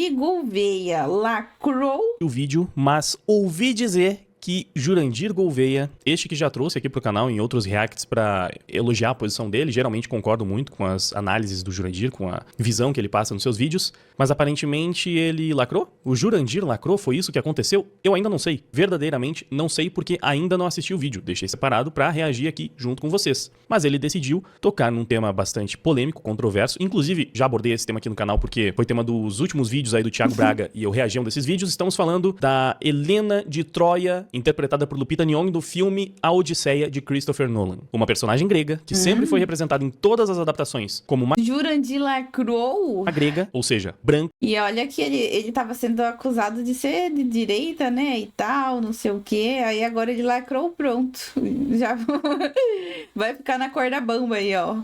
Jurandir Gouveia lacrou o vídeo, mas ouvi dizer que Jurandir Gouveia, este que já trouxe aqui pro canal em outros reacts pra elogiar a posição dele, geralmente concordo muito com as análises do Jurandir, com a visão que ele passa nos seus vídeos, mas aparentemente ele lacrou? O Jurandir lacrou? Foi isso que aconteceu? Eu ainda não sei, verdadeiramente não sei porque ainda não assisti o vídeo, deixei separado pra reagir aqui junto com vocês. Mas ele decidiu tocar num tema bastante polêmico, controverso, inclusive já abordei esse tema aqui no canal porque foi tema dos últimos vídeos aí do Thiago Braga e eu reagi a um desses vídeos. Estamos falando da Helena de Troia, interpretada por Lupita Nyong'o do filme A Odisseia de Christopher Nolan. Uma personagem grega que sempre foi representada em todas as adaptações como uma Jurandir lacrou. grega, ou seja, branca. E olha que ele tava sendo acusado de ser de direita, né, e tal, não sei o quê. Aí agora ele lacrou, pronto. Já vai ficar na corda bamba aí, ó.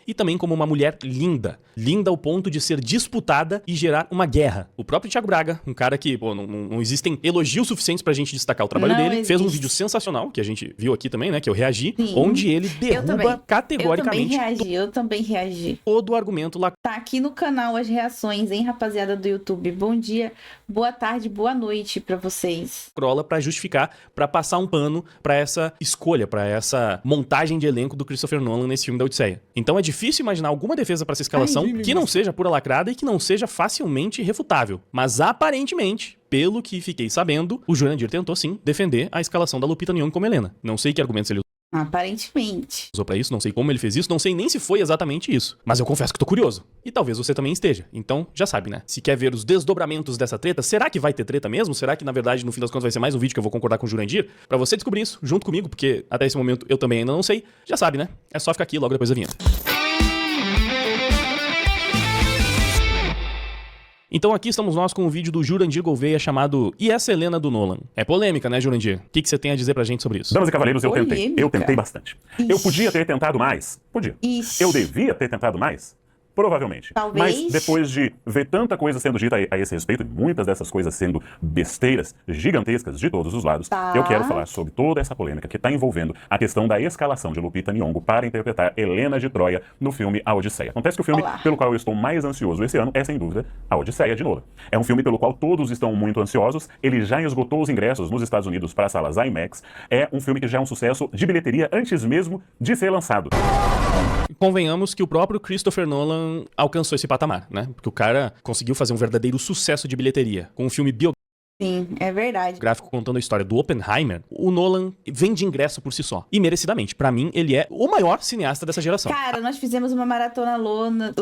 E também como uma mulher linda. Linda ao ponto de ser disputada e gerar uma guerra. O próprio Thiago Braga, um cara que, pô, não existem elogios suficientes pra gente destacar o trabalho dele, fez um vídeo sensacional, que a gente viu aqui também, né, que eu reagi, onde ele derruba categoricamente eu também reagi. todo o argumento lá. Tá aqui no canal as reações, hein, rapaziada do YouTube. Bom dia, boa tarde, boa noite pra vocês. Crola pra justificar, pra passar um pano pra essa escolha, pra essa montagem de elenco do Christopher Nolan nesse filme da Odisseia. Então é difícil imaginar alguma defesa pra essa escalação que não seja pura lacrada e que não seja facilmente refutável. Mas aparentemente, pelo que fiquei sabendo, o Jurandir tentou sim defender a escalação da Lupita Nyong'o como Helena. Não sei que argumentos ele aparentemente usou pra isso, não sei como ele fez isso, não sei nem se foi exatamente isso. Mas eu confesso que tô curioso. E talvez você também esteja. Então, já sabe, né? Se quer ver os desdobramentos dessa treta, será que vai ter treta mesmo? Será que, na verdade, no fim das contas vai ser mais um vídeo que eu vou concordar com o Jurandir? Pra você descobrir isso, junto comigo, porque até esse momento eu também ainda não sei. Já sabe, né? É só ficar aqui logo depois da vinheta. Então aqui estamos nós com um vídeo do Jurandir Gouveia chamado E essa Helena do Nolan? É polêmica, né, Jurandir? O que você tem a dizer pra gente sobre isso? Damas e cavaleiros, eu tentei bastante. Ixi. Eu podia ter tentado mais? Podia. Ixi. Eu devia ter tentado mais? Provavelmente. Talvez. Mas depois de ver tanta coisa sendo dita a esse respeito, e muitas dessas coisas sendo besteiras gigantescas de todos os lados, eu quero falar sobre toda essa polêmica que está envolvendo a questão da escalação de Lupita Nyong'o para interpretar Helena de Troia no filme A Odisseia. Acontece que o filme pelo qual eu estou mais ansioso esse ano é, sem dúvida, A Odisseia de Nolan. É um filme pelo qual todos estão muito ansiosos, ele já esgotou os ingressos nos Estados Unidos para salas IMAX, é um filme que já é um sucesso de bilheteria antes mesmo de ser lançado. Convenhamos que o próprio Christopher Nolan alcançou esse patamar, né? Porque o cara conseguiu fazer um verdadeiro sucesso de bilheteria. Com um filme biográfico. Sim, é verdade. Gráfico contando a história do Oppenheimer, o Nolan vende ingresso por si só. E merecidamente. Pra mim, ele é o maior cineasta dessa geração. Cara, nós fizemos uma maratona Lona.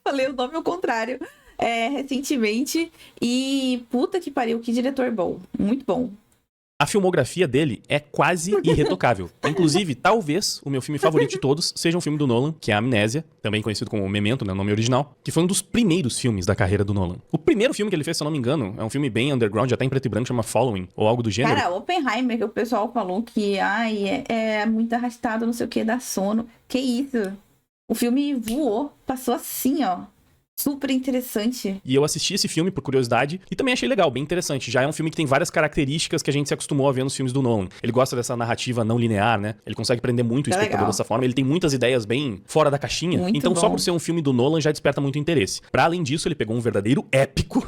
Falei o nome ao contrário. Recentemente. E puta que pariu, que diretor bom. Muito bom. A filmografia dele é quase irretocável. Inclusive, talvez o meu filme favorito de todos seja um filme do Nolan, que é Amnésia, também conhecido como Memento, né, o nome original, que foi um dos primeiros filmes da carreira do Nolan. O primeiro filme que ele fez, se eu não me engano, é um filme bem underground, já tá em preto e branco, chama Following, ou algo do gênero. Cara, Oppenheimer, que o pessoal falou que é muito arrastado, não sei o que, dá sono. Que isso? O filme voou, passou assim, ó. Super interessante. E eu assisti esse filme por curiosidade e também achei legal, bem interessante. Já é um filme que tem várias características que a gente se acostumou a ver nos filmes do Nolan. Ele gosta dessa narrativa não linear, né? Ele consegue prender muito o espectador dessa forma. Ele tem muitas ideias bem fora da caixinha. Muito então, bom. só por ser um filme do Nolan já desperta muito interesse. Pra além disso, ele pegou um verdadeiro épico,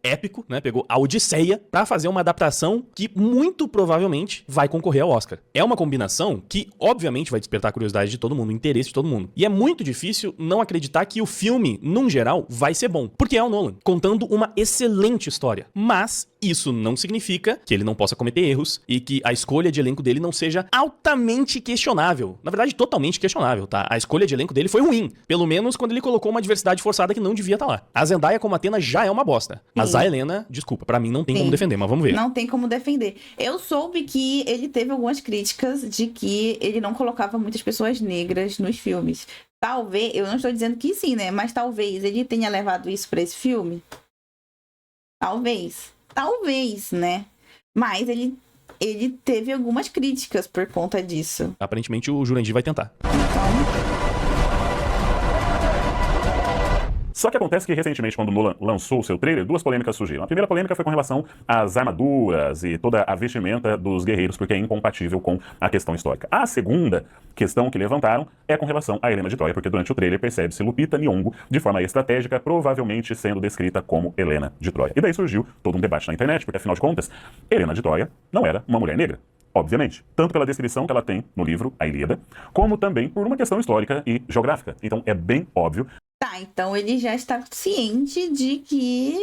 épico, né? Pegou a Odisseia pra fazer uma adaptação que muito provavelmente vai concorrer ao Oscar. É uma combinação que, obviamente, vai despertar a curiosidade de todo mundo, o interesse de todo mundo. E é muito difícil não acreditar que o filme, num geral, vai ser bom. Porque é o Nolan, contando uma excelente história. Mas isso não significa que ele não possa cometer erros e que a escolha de elenco dele não seja altamente questionável. Na verdade, totalmente questionável, tá? A escolha de elenco dele foi ruim. Pelo menos quando ele colocou uma diversidade forçada que não devia estar lá. A Zendaya como Athena já é uma bosta. Mas a Helena, desculpa, pra mim não tem como defender, mas vamos ver. Não tem como defender. Eu soube que ele teve algumas críticas de que ele não colocava muitas pessoas negras nos filmes. Talvez, eu não estou dizendo que sim, né? Mas talvez ele tenha levado isso pra esse filme. Talvez, né? Mas ele teve algumas críticas por conta disso. Aparentemente o Jurandir vai tentar. Então... Só que acontece que recentemente, quando Nolan lançou o seu trailer, duas polêmicas surgiram. A primeira polêmica foi com relação às armaduras e toda a vestimenta dos guerreiros, porque é incompatível com a questão histórica. A segunda questão que levantaram é com relação a Helena de Troia, porque durante o trailer percebe-se Lupita Nyong'o de forma estratégica, provavelmente sendo descrita como Helena de Troia. E daí surgiu todo um debate na internet, porque afinal de contas, Helena de Troia não era uma mulher negra. Obviamente, tanto pela descrição que ela tem no livro A Ilíada, como também por uma questão histórica e geográfica. Então é bem óbvio. Tá, então ele já está ciente de que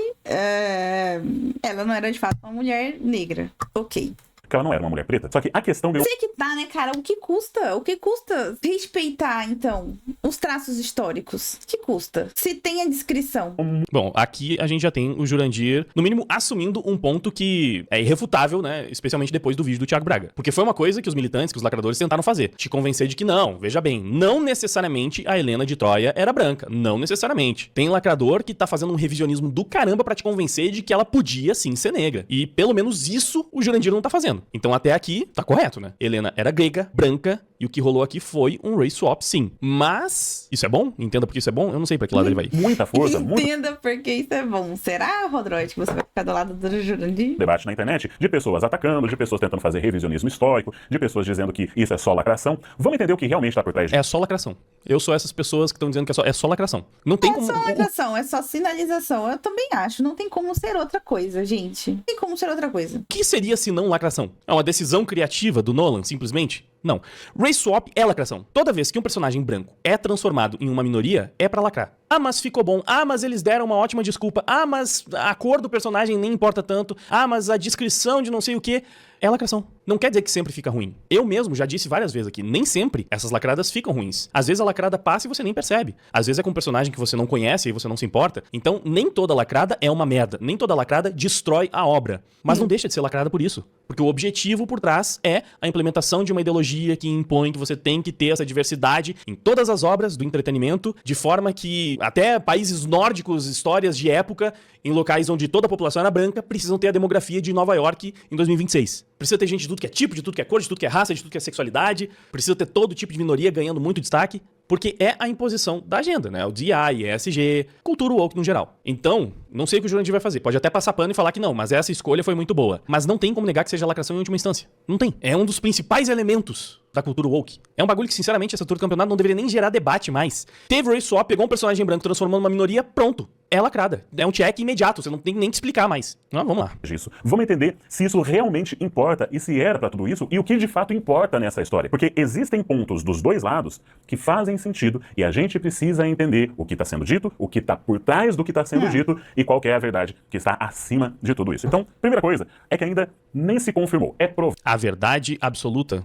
ela não era de fato uma mulher negra. Ok. Que ela não era uma mulher preta. Só que a questão deu... Mas é que tá, né, cara? O que custa? O que custa respeitar, então, os traços históricos? O que custa? Se tem a descrição. Bom, aqui a gente já tem o Jurandir, no mínimo, assumindo um ponto que é irrefutável, né? Especialmente depois do vídeo do Thiago Braga. Porque foi uma coisa que os militantes, que os lacradores tentaram fazer. Te convencer de que não, veja bem, não necessariamente a Helena de Troia era branca. Não necessariamente. Tem lacrador que tá fazendo um revisionismo do caramba pra te convencer de que ela podia sim ser negra. E pelo menos isso o Jurandir não tá fazendo. Então até aqui tá correto, né? Helena era grega, branca, e o que rolou aqui foi um race swap, sim. Mas isso é bom? Entenda porque isso é bom? Eu não sei pra que lado ele vai. Muita força, Entenda porque isso é bom. Será, Rodroid, que você vai ficar do lado do Jurandir? Debate na internet de pessoas atacando, de pessoas tentando fazer revisionismo histórico, de pessoas dizendo que isso é só lacração. Vamos entender o que realmente tá por trás disso. É só lacração. Eu sou essas pessoas que estão dizendo que é só lacração. Não tem como... É só lacração, é só sinalização. Eu também acho. Não tem como ser outra coisa, gente. Não tem como ser outra coisa. O que seria se não lacração? É uma decisão criativa do Nolan, simplesmente? Não. Race swap é lacração. Toda vez que um personagem branco é transformado em uma minoria, é pra lacrar. Ah, mas ficou bom. Ah, mas eles deram uma ótima desculpa. Ah, mas a cor do personagem nem importa tanto. Ah, mas a descrição de não sei o quê. É lacração. Não quer dizer que sempre fica ruim. Eu mesmo já disse várias vezes aqui, nem sempre essas lacradas ficam ruins. Às vezes a lacrada passa e você nem percebe. Às vezes é com um personagem que você não conhece e você não se importa. Então, nem toda lacrada é uma merda. Nem toda lacrada destrói a obra. Mas não deixa de ser lacrada por isso. Porque o objetivo por trás é a implementação de uma ideologia que impõe que você tem que ter essa diversidade em todas as obras do entretenimento, de forma que até países nórdicos, histórias de época, em locais onde toda a população era branca, precisam ter a demografia de Nova York em 2026. Precisa ter gente de tudo que é tipo, de tudo que é cor, de tudo que é raça, de tudo que é sexualidade. Precisa ter todo tipo de minoria ganhando muito destaque, porque é a imposição da agenda, né? O DI, ESG, cultura woke no geral. Então, não sei o que o Jurandir vai fazer. Pode até passar pano e falar que não, mas essa escolha foi muito boa. Mas não tem como negar que seja lacração em última instância. Não tem. É um dos principais elementos da cultura woke. É um bagulho que, sinceramente, essa altura do campeonato não deveria nem gerar debate mais. Teve race swap, pegou um personagem branco, transformou numa minoria, pronto. É lacrada. É um check imediato, você não tem nem que explicar mais. Vamos lá. Isso. Vamos entender se isso realmente importa e se era pra tudo isso e o que de fato importa nessa história. Porque existem pontos dos dois lados que fazem sentido e a gente precisa entender o que tá sendo dito, o que tá por trás do que tá sendo dito e qual que é a verdade que está acima de tudo isso. Então, primeira coisa é que ainda nem se confirmou. É provável. A verdade absoluta,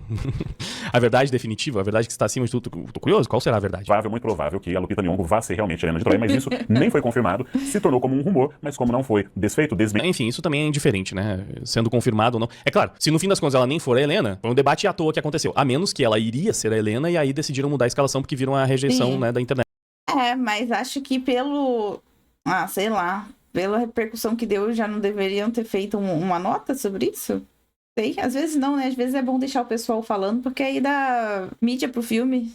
a verdade definitiva, a verdade que está acima de tudo. Tô curioso, qual será a verdade? Muito provável que a Lupita Nyong'o vá ser realmente Helena de Troia, mas isso nem foi confirmado, se tornou como um rumor, mas como não foi desfeito, desmentido. Enfim, isso também é indiferente, né? Sendo confirmado ou não. É claro, se no fim das contas ela nem for a Helena, foi um debate à toa que aconteceu. A menos que ela iria ser a Helena e aí decidiram mudar a escalação porque viram a rejeição, né, da internet. É, mas acho que sei lá, pela repercussão que deu, já não deveriam ter feito uma nota sobre isso? Sei, às vezes não, né? Às vezes é bom deixar o pessoal falando, porque aí dá mídia pro filme.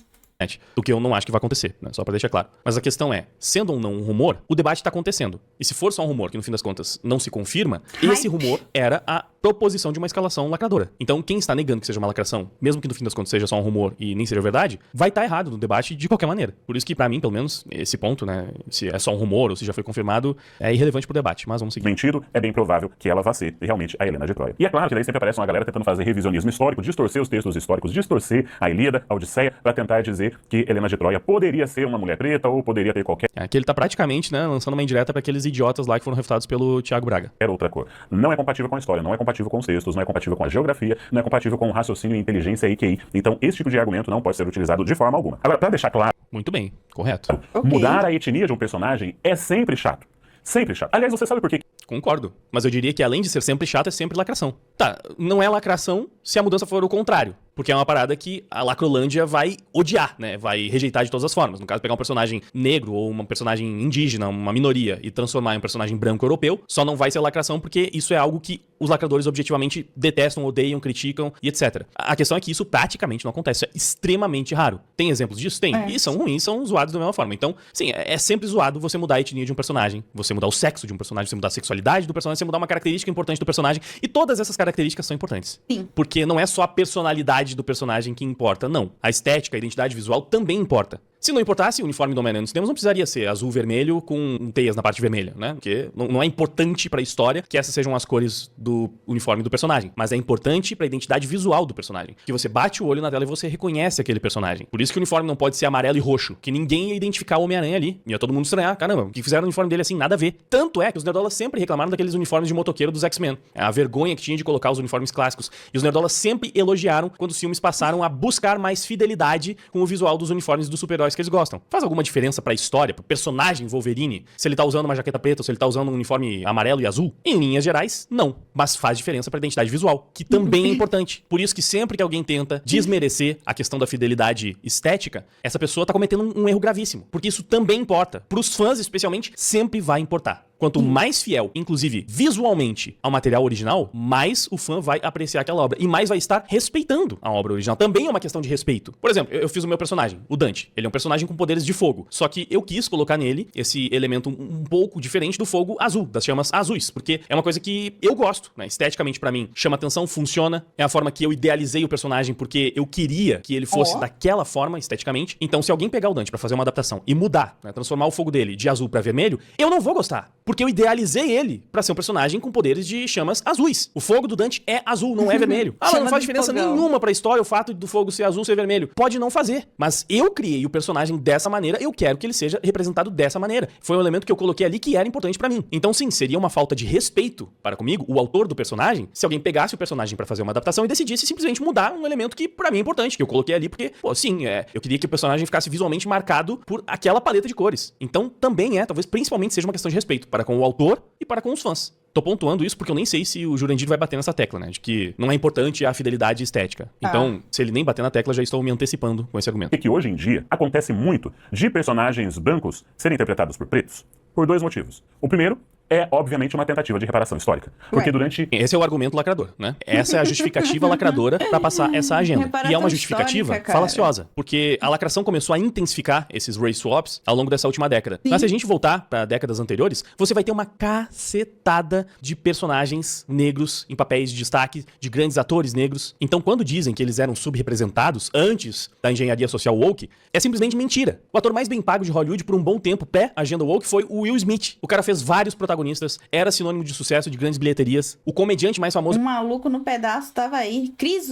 O que eu não acho que vai acontecer, né? Só pra deixar claro. Mas a questão é, sendo ou não um rumor, o debate tá acontecendo. E se for só um rumor, que no fim das contas não se confirma, esse rumor era a proposição de uma escalação lacradora. Então, quem está negando que seja uma lacração, mesmo que no fim das contas seja só um rumor e nem seja verdade, vai estar errado no debate de qualquer maneira. Por isso que, pra mim, pelo menos, esse ponto, né, se é só um rumor ou se já foi confirmado, é irrelevante pro debate, mas vamos seguir. Mentido, é bem provável que ela vá ser realmente a Helena de Troia. E é claro que daí sempre aparece uma galera tentando fazer revisionismo histórico, distorcer os textos históricos, distorcer a Ilíada, a Odisseia, pra tentar dizer que Helena de Troia poderia ser uma mulher preta ou poderia ter qualquer... Aqui ele tá praticamente, né, lançando uma indireta pra aqueles idiotas lá que foram refutados pelo Thiago Braga. Era outra cor. Não é compatível com a história, não é compatível com os textos, não é compatível com a geografia, não é compatível com o raciocínio e inteligência e QI. Então, esse tipo de argumento não pode ser utilizado de forma alguma. Agora, pra deixar claro... Muito bem, correto. Mudar a etnia de um personagem é sempre chato. Sempre chato. Aliás, você sabe por quê? Concordo. Mas eu diria que além de ser sempre chato, é sempre lacração. Tá, não é lacração se a mudança for o contrário. Porque é uma parada que a Lacrolândia vai odiar, né? Vai rejeitar de todas as formas. No caso, pegar um personagem negro ou um personagem indígena, uma minoria, e transformar em um personagem branco europeu, só não vai ser lacração porque isso é algo que os lacradores objetivamente detestam, odeiam, criticam e etc. A questão é que isso praticamente não acontece. Isso é extremamente raro. Tem exemplos disso? Tem. E são ruins, são zoados da mesma forma. Então, sim, é sempre zoado você mudar a etnia de um personagem, você mudar o sexo de um personagem, você mudar a sexualidade do personagem, você mudar uma característica importante do personagem. E todas essas características são importantes. Sim. Porque não é só a personalidade do personagem que importa, não. A estética, a identidade visual também importa. Se não importasse, o uniforme do Homem-Aranha nos cinemas não precisaria ser azul-vermelho com teias na parte vermelha, né? Porque não é importante pra história que essas sejam as cores do uniforme do personagem. Mas é importante pra identidade visual do personagem. Que você bate o olho na tela e você reconhece aquele personagem. Por isso que o uniforme não pode ser amarelo e roxo. Que ninguém ia identificar o Homem-Aranha ali. Ia todo mundo estranhar. Caramba, o que fizeram no uniforme dele assim? Nada a ver. Tanto é que os nerdolas sempre reclamaram daqueles uniformes de motoqueiro dos X-Men. A vergonha que tinha de colocar os uniformes clássicos. E os nerdolas sempre elogiaram quando os filmes passaram a buscar mais fidelidade com o visual dos uniformes dos super-heróis que eles gostam. Faz alguma diferença pra história, pro personagem Wolverine, se ele tá usando uma jaqueta preta ou se ele tá usando um uniforme amarelo e azul? Em linhas gerais, não. Mas faz diferença pra identidade visual, que também é importante. Por isso que sempre que alguém tenta desmerecer a questão da fidelidade estética, essa pessoa tá cometendo um erro gravíssimo. Porque isso também importa. Pros fãs, especialmente, sempre vai importar. Quanto mais fiel, inclusive visualmente, ao material original, mais o fã vai apreciar aquela obra e mais vai estar respeitando a obra original. Também é uma questão de respeito. Por exemplo, eu fiz o meu personagem, o Dante. Ele é um personagem com poderes de fogo. Só que eu quis colocar nele esse elemento um pouco diferente do fogo azul, das chamas azuis. Porque é uma coisa que eu gosto, né? Esteticamente, pra mim, chama atenção, funciona. É a forma que eu idealizei o personagem porque eu queria que ele fosse daquela forma, esteticamente. Então, se alguém pegar o Dante pra fazer uma adaptação e mudar, né, transformar o fogo dele de azul pra vermelho, eu não vou gostar. Porque eu idealizei ele pra ser um personagem com poderes de chamas azuis. O fogo do Dante é azul, não é vermelho. Ah, não faz diferença nenhuma pra história o fato do fogo ser azul ser vermelho. Pode não fazer. Mas eu criei o personagem dessa maneira, eu quero que ele seja representado dessa maneira. Foi um elemento que eu coloquei ali que era importante pra mim. Então sim, seria uma falta de respeito para comigo, o autor do personagem, se alguém pegasse o personagem pra fazer uma adaptação e decidisse simplesmente mudar um elemento que pra mim é importante, que eu coloquei ali porque, pô, sim, eu queria que o personagem ficasse visualmente marcado por aquela paleta de cores. Então também talvez principalmente seja uma questão de respeito para com o autor e para com os fãs. Tô pontuando isso porque eu nem sei se o Jurandir vai bater nessa tecla, né? De que não é importante a fidelidade estética. Então, se ele nem bater na tecla, já estou me antecipando com esse argumento. É que hoje em dia acontece muito de personagens brancos serem interpretados por pretos por dois motivos. O primeiro é, obviamente, uma tentativa de reparação histórica. Porque durante... Esse é o argumento lacrador, né? Essa é a justificativa lacradora pra passar essa agenda. E é uma justificativa falaciosa. Porque a lacração começou a intensificar esses race swaps ao longo dessa última década. Sim. Mas se a gente voltar pra décadas anteriores, você vai ter uma cacetada de personagens negros em papéis de destaque, de grandes atores negros. Então, quando dizem que eles eram subrepresentados antes da engenharia social woke, é simplesmente mentira. O ator mais bem pago de Hollywood por um bom tempo, pré-agenda woke, foi o Will Smith. O cara fez vários protagonistas, era sinônimo de sucesso, de grandes bilheterias. O comediante mais famoso... Um maluco no pedaço tava aí. Chris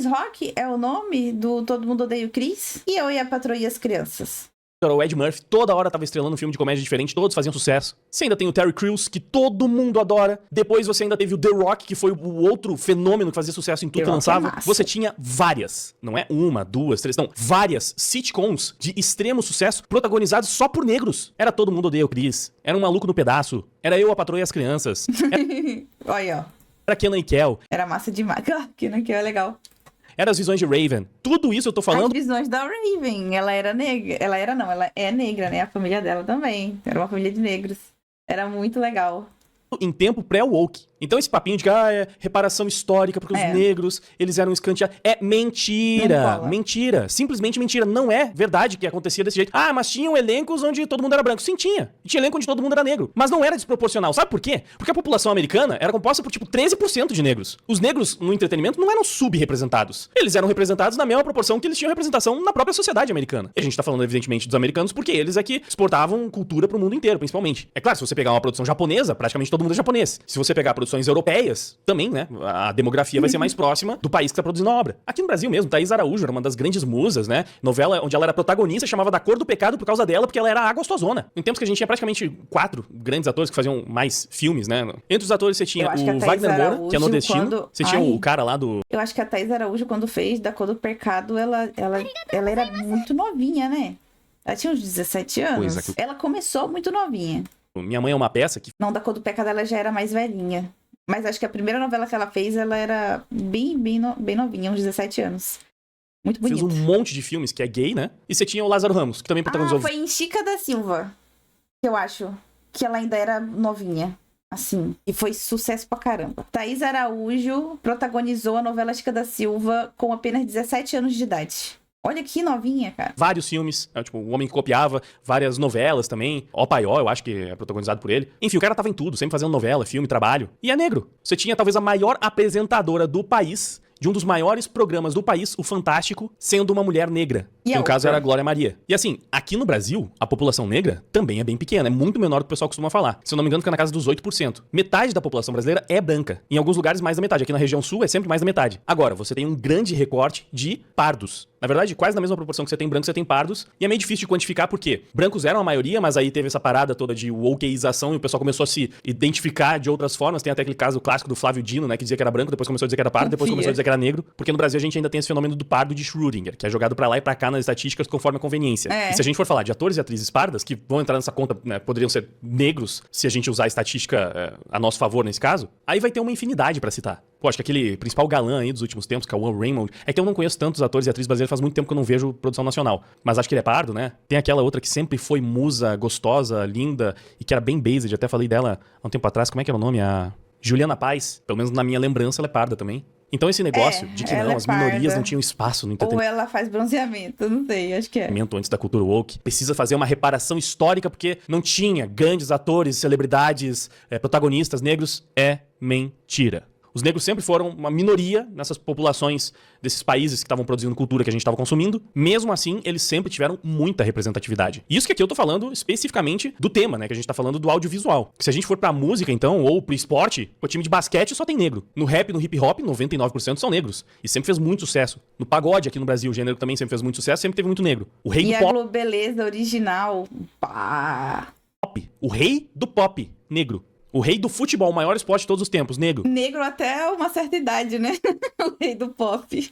Rock é o nome do Todo Mundo Odeia o Chris. E Eu e a Patroa e as Crianças. O Ed Murphy toda hora tava estrelando um filme de comédia diferente, todos faziam sucesso. Você ainda tem o Terry Crews, que todo mundo adora. Depois você ainda teve o The Rock, que foi o outro fenômeno que fazia sucesso em tudo que lançava. Você tinha várias, não é uma, duas, três, não, várias sitcoms de extremo sucesso protagonizados só por negros. Era Todo Mundo Odeia o Chris, era Um Maluco no Pedaço, era Eu, a Patroa e as Crianças. Olha, ó. Era Kenan e Kel. Era massa demais. Kenan e Kel é legal. Era As Visões de Raven. Tudo isso eu tô falando... As Visões da Raven. Ela era negra. Ela é negra, né? A família dela também. Era uma família de negros. Era muito legal. Em tempo pré-woke. Então esse papinho de que é reparação histórica porque os negros, eles eram escanteados. É mentira. Mentira. Simplesmente mentira. Não é verdade que acontecia desse jeito. Ah, mas tinham elencos onde todo mundo era branco. Sim, tinha. E tinha elenco onde todo mundo era negro. Mas não era desproporcional. Sabe por quê? Porque a população americana era composta por, 13% de negros. Os negros no entretenimento não eram subrepresentados. Eles eram representados na mesma proporção que eles tinham representação na própria sociedade americana. E a gente tá falando, evidentemente, dos americanos porque eles é que exportavam cultura pro mundo inteiro, principalmente. É claro, se você pegar uma produção japonesa, praticamente todo mundo é japonês. Se você pegar produções europeias, também, né? A demografia vai ser mais próxima do país que tá produzindo a obra. Aqui no Brasil mesmo, Thaís Araújo era uma das grandes musas, né? Novela onde ela era protagonista, chamava Da Cor do Pecado por causa dela, porque ela era a gostosona. Em tempos que a gente tinha praticamente 4 grandes atores que faziam mais filmes, né? Entre os atores você tinha o Wagner Moura, que é nordestino. Você tinha o cara lá do... Eu acho que a Thaís Araújo, quando fez Da Cor do Pecado, ela era muito novinha, né? Ela tinha uns 17 anos. Ela começou muito novinha. Minha Mãe é uma Peça, que Não, Da Cor do Pecado ela já era mais velhinha. Mas acho que a primeira novela que ela fez, ela era bem novinha, uns 17 anos. Muito bonita. fez um monte de filmes que é gay, né? E você tinha o Lázaro Ramos, que também protagonizou... Foi em Chica da Silva, que eu acho. Que ela ainda era novinha. Assim. E foi sucesso pra caramba. Thaís Araújo protagonizou a novela Chica da Silva com apenas 17 anos de idade. Olha que novinha, cara. Vários filmes, tipo, O Homem que Copiava, várias novelas também. Ó Paió, eu acho que é protagonizado por ele. Enfim, o cara tava em tudo, sempre fazendo novela, filme, trabalho. E é negro. Você tinha talvez a maior apresentadora do país, de um dos maiores programas do país, o Fantástico, sendo uma mulher negra. E Que no caso outra? era a Glória Maria. E assim, aqui no Brasil, a população negra também é bem pequena, é muito menor do que o pessoal costuma falar. Se eu não me engano, fica na casa dos 8%. Metade da população brasileira é branca. Em alguns lugares, mais da metade. Aqui na região sul é sempre mais da metade. Agora, você tem um grande recorte de pardos. Na verdade, quase na mesma proporção que você tem brancos, você tem pardos. E é meio difícil de quantificar porque brancos eram a maioria, mas aí teve essa parada toda de wokeização e o pessoal começou a se identificar de outras formas. Tem até aquele caso clássico do Flávio Dino, né, que dizia que era branco, depois começou a dizer que era pardo, depois começou a dizer que era negro. Porque no Brasil a gente ainda tem esse fenômeno do pardo de Schrödinger, que é jogado pra lá e pra cá nas estatísticas conforme a conveniência. É. E se a gente for falar de atores e atrizes pardas, que vão entrar nessa conta, né, poderiam ser negros, se a gente usar a estatística a nosso favor nesse caso, aí vai ter uma infinidade pra citar. Pô, acho que aquele principal galã aí dos últimos tempos, que é o One Raymond, é que eu não conheço tantos atores e atrizes brasileiros, faz muito tempo que eu não vejo produção nacional. Mas acho que ele é pardo, né? Tem aquela outra que sempre foi musa, gostosa, linda, e que era bem based, até falei dela há um tempo atrás, como é que era o nome? A Juliana Paz. Pelo menos na minha lembrança ela é parda também. Então esse negócio de que ela não, é as minorias parda. não tinham espaço no Ou entretenimento ela faz bronzeamento, não sei, acho que é. antes da cultura woke, precisa fazer uma reparação histórica porque não tinha grandes atores, celebridades, protagonistas negros, é mentira. Os negros sempre foram uma minoria nessas populações desses países que estavam produzindo cultura que a gente estava consumindo. Mesmo assim, eles sempre tiveram muita representatividade. Isso que aqui eu tô falando especificamente do tema, né? Que a gente tá falando do audiovisual. Se a gente for pra música, então, ou pro esporte, o time de basquete só tem negro. No rap, no hip hop, 99% são negros. E sempre fez muito sucesso. No pagode aqui no Brasil, o gênero também sempre fez muito sucesso, sempre teve muito negro. O rei E do a pop. Globeleza original, pá. O rei do pop, negro. O rei do futebol, o maior esporte de todos os tempos, negro. Negro até uma certa idade, né? O rei do pop.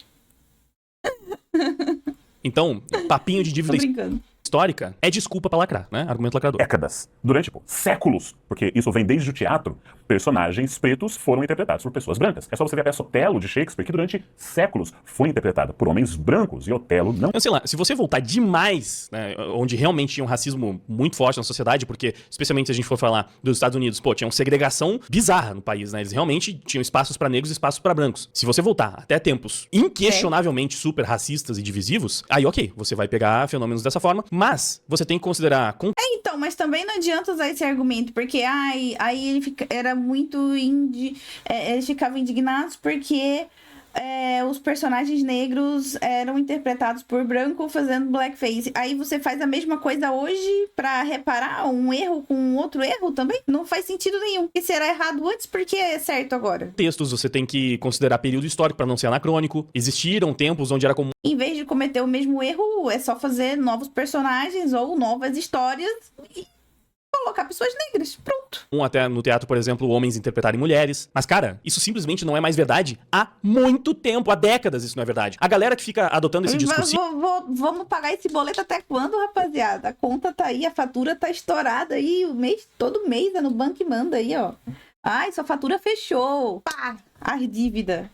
Então, papinho de Tô dívida brincando. histórica é desculpa pra lacrar, né? Argumento lacrador. Décadas, durante séculos, porque isso vem desde o teatro, personagens pretos foram interpretados por pessoas brancas. É só você ver a peça Otelo de Shakespeare, que durante séculos foi interpretada por homens brancos, e Otelo não... Eu sei lá, se você voltar demais, né, onde realmente tinha um racismo muito forte na sociedade, porque, especialmente se a gente for falar dos Estados Unidos, pô, tinha uma segregação bizarra no país, né? Eles realmente tinham espaços pra negros e espaços pra brancos. Se você voltar até tempos inquestionavelmente super racistas e divisivos, aí ok, você vai pegar fenômenos dessa forma, mas você tem que considerar... Então, mas também não adianta usar esse argumento, porque aí ele era muito... eles ficavam indignados porque os personagens negros eram interpretados por branco fazendo blackface. Aí você faz a mesma coisa hoje pra reparar um erro com outro erro também? Não faz sentido nenhum. E será errado antes porque é certo agora. Textos, você tem que considerar período histórico pra não ser anacrônico. Existiram tempos onde era comum Em vez de cometer o mesmo erro, é só fazer novos personagens ou novas histórias e colocar pessoas negras. Pronto. até no teatro, por exemplo, homens interpretarem mulheres. Mas, cara, isso simplesmente não é mais verdade há muito tempo, há décadas isso não é verdade. A galera que fica adotando esse discurso... Vamos pagar esse boleto até quando, rapaziada? A conta tá aí, a fatura tá estourada aí, todo mês é no banco e manda aí, ó. Ai, sua fatura fechou. Pá, as dívidas.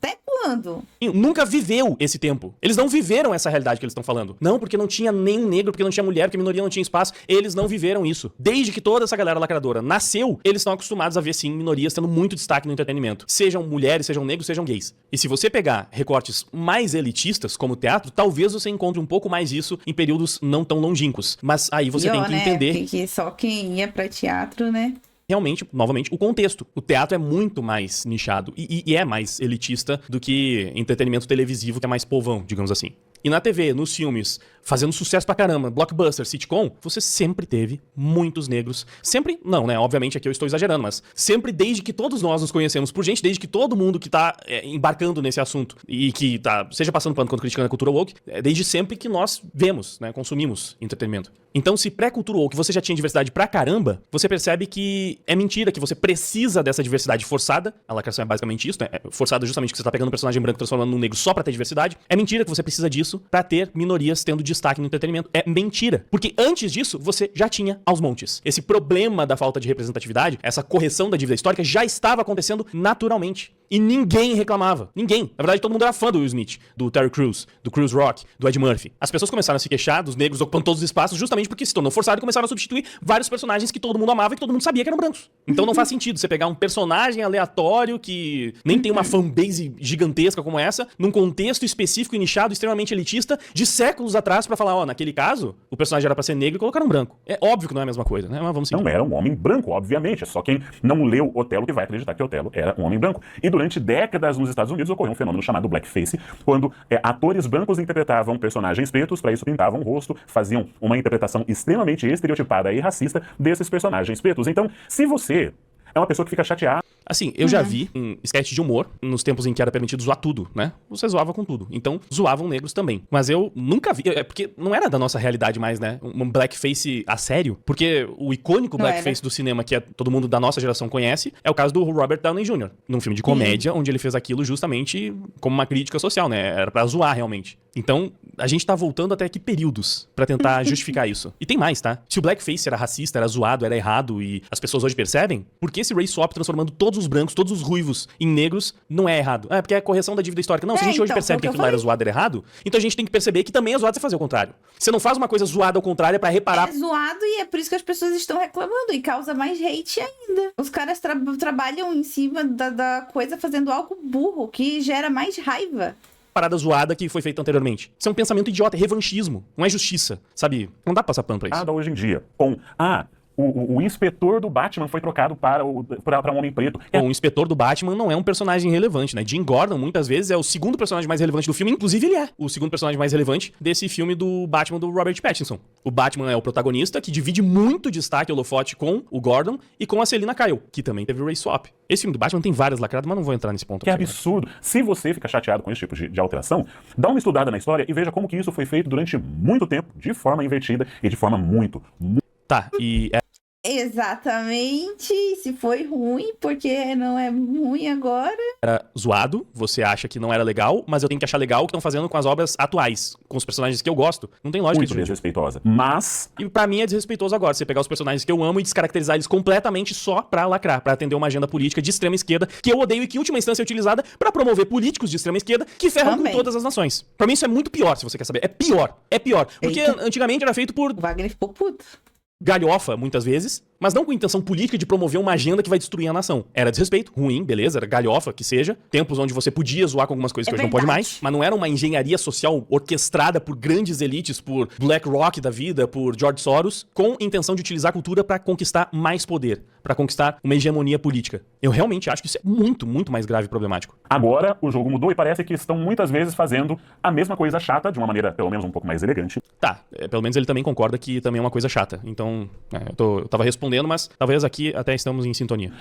Até quando? Nunca viveu esse tempo. Eles não viveram essa realidade que eles estão falando. Não, porque não tinha nenhum negro, porque não tinha mulher, porque a minoria não tinha espaço. Eles não viveram isso. Desde que toda essa galera lacradora nasceu, eles estão acostumados a ver, sim, minorias tendo muito destaque no entretenimento. Sejam mulheres, sejam negros, sejam gays. E se você pegar recortes mais elitistas, como o teatro, talvez você encontre um pouco mais isso em períodos não tão longínquos. Mas aí você tem que entender... Que só quem ia pra teatro, né? Realmente, novamente, o contexto. O teatro é muito mais nichado e é mais elitista do que entretenimento televisivo, que é mais povão, digamos assim. E na TV, nos filmes, fazendo sucesso pra caramba, blockbuster, sitcom, você sempre teve muitos negros. Sempre, não, né? Obviamente aqui eu estou exagerando, mas sempre desde que todos nós nos conhecemos por gente, desde que todo mundo que tá embarcando nesse assunto e que tá, seja passando pano quanto criticando a cultura woke, desde sempre que nós vemos, né? Consumimos entretenimento. Então, se pré-cultura woke você já tinha diversidade pra caramba, você percebe que é mentira, que você precisa dessa diversidade forçada. A lacração é basicamente isso, né? É forçada justamente que você tá pegando um personagem branco e transformando num negro só pra ter diversidade. É mentira que você precisa disso pra ter minorias tendo destaque destaque no entretenimento. É mentira. Porque antes disso, você já tinha aos montes. Esse problema da falta de representatividade, essa correção da dívida histórica já estava acontecendo naturalmente. E ninguém reclamava. Ninguém. Na verdade, todo mundo era fã do Will Smith, do Terry Crews, do Chris Rock, do Ed Murphy. As pessoas começaram a se queixar dos negros ocupando todos os espaços justamente porque se tornou forçado e começaram a substituir vários personagens que todo mundo amava e que todo mundo sabia que eram brancos. Então não faz sentido você pegar um personagem aleatório que nem tem uma fanbase gigantesca como essa, num contexto específico e nichado, extremamente elitista, de séculos atrás pra falar, ó, naquele caso, o personagem era pra ser negro e colocaram um branco. É óbvio que não é a mesma coisa, né? Mas vamos seguir. Não era um homem branco, obviamente. É só quem não leu Otelo que vai acreditar que Otelo era um homem branco. E durante décadas nos Estados Unidos ocorreu um fenômeno chamado blackface, quando atores brancos interpretavam personagens pretos, para isso pintavam o rosto, faziam uma interpretação extremamente estereotipada e racista desses personagens pretos. Então, se você é uma pessoa que fica chateada... Assim, eu já vi um sketch de humor nos tempos em que era permitido zoar tudo, né? Você zoava com tudo. Então, zoavam negros também. Mas eu nunca vi... É porque não era da nossa realidade mais, né? Um blackface a sério. Porque o icônico blackface do cinema que todo mundo da nossa geração conhece é o caso do Robert Downey Jr. Num filme de comédia, onde ele fez aquilo justamente como uma crítica social, né? Era pra zoar, realmente. Então, a gente tá voltando até que períodos pra tentar justificar isso. E tem mais, tá? Se o blackface era racista, era zoado, era errado e as pessoas hoje percebem, por que esse race swap transformando todos os brancos, todos os ruivos em negros não é errado? É porque é a correção da dívida histórica. Não, se a gente hoje percebe que aquilo era zoado, era errado, então a gente tem que perceber que também é zoado você fazer o contrário. Você não faz uma coisa zoada ao contrário é pra reparar... É zoado e é por isso que as pessoas estão reclamando e causa mais hate ainda. Os caras trabalham em cima da coisa fazendo algo burro, que gera mais raiva. Parada zoada que foi feita anteriormente. Isso é um pensamento idiota, é revanchismo, não é justiça, sabe? Não dá pra passar pano pra isso. hoje em dia, com... O inspetor do Batman foi trocado para um homem preto. Bom, o inspetor do Batman não é um personagem relevante, né? Jim Gordon, muitas vezes, é o segundo personagem mais relevante do filme. Inclusive, ele é o segundo personagem mais relevante desse filme do Batman do Robert Pattinson. O Batman é o protagonista, que divide muito destaque holofote com o Gordon e com a Selina Kyle, que também teve o race swap. Esse filme do Batman tem várias lacradas, mas não vou entrar nesse ponto. Que absurdo. Se você fica chateado com esse tipo de alteração, dá uma estudada na história e veja como que isso foi feito durante muito tempo, de forma invertida e de forma muito... Tá, e... Exatamente, se foi ruim, porque não é ruim agora. Era zoado, você acha que não era legal, mas eu tenho que achar legal o que estão fazendo com as obras atuais, com os personagens que eu gosto. Não tem lógica muito isso. Desrespeitosa. Mas... E pra mim é desrespeitoso agora, você pegar os personagens que eu amo e descaracterizar eles completamente só pra lacrar, pra atender uma agenda política de extrema esquerda, que eu odeio e que em última instância é utilizada pra promover políticos de extrema esquerda que ferram com todas as nações. Pra mim isso é muito pior, se você quer saber. É pior. Porque antigamente era feito por... O Wagner ficou puto. Galhofa, muitas vezes, mas não com intenção política de promover uma agenda que vai destruir a nação. Era desrespeito, ruim, beleza, era galhofa, que seja. Tempos onde você podia zoar com algumas coisas que hoje não pode mais, mas não era uma engenharia social orquestrada por grandes elites, por BlackRock da vida, por George Soros, com intenção de utilizar a cultura pra conquistar mais poder, pra conquistar uma hegemonia política. Eu realmente acho que isso é muito, muito mais grave e problemático. Agora, o jogo mudou e parece que estão muitas vezes fazendo a mesma coisa chata, de uma maneira pelo menos um pouco mais elegante. Tá, pelo menos ele também concorda que também é uma coisa chata. Então, eu tava respondendo, mas talvez aqui até estamos em sintonia.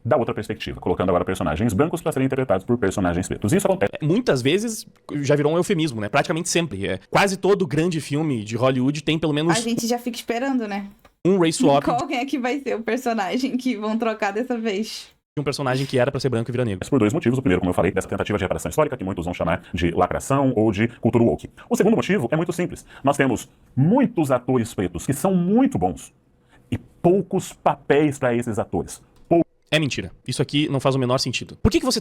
Da outra perspectiva, colocando agora personagens brancos para serem interpretados por personagens pretos. Isso acontece. Muitas vezes já virou um eufemismo, né? Praticamente sempre. Quase todo grande filme de Hollywood tem pelo menos... A gente já fica esperando, né? Um race swap. Qual é que vai ser o personagem que vão trocar dessa vez? Um personagem que era pra ser branco e virar negro. Por dois motivos. O primeiro, como eu falei, dessa tentativa de reparação histórica, que muitos vão chamar de lacração ou de cultura woke. O segundo motivo é muito simples. Nós temos muitos atores pretos que são muito bons e poucos papéis para esses atores. É mentira. Isso aqui não faz o menor sentido. Por que você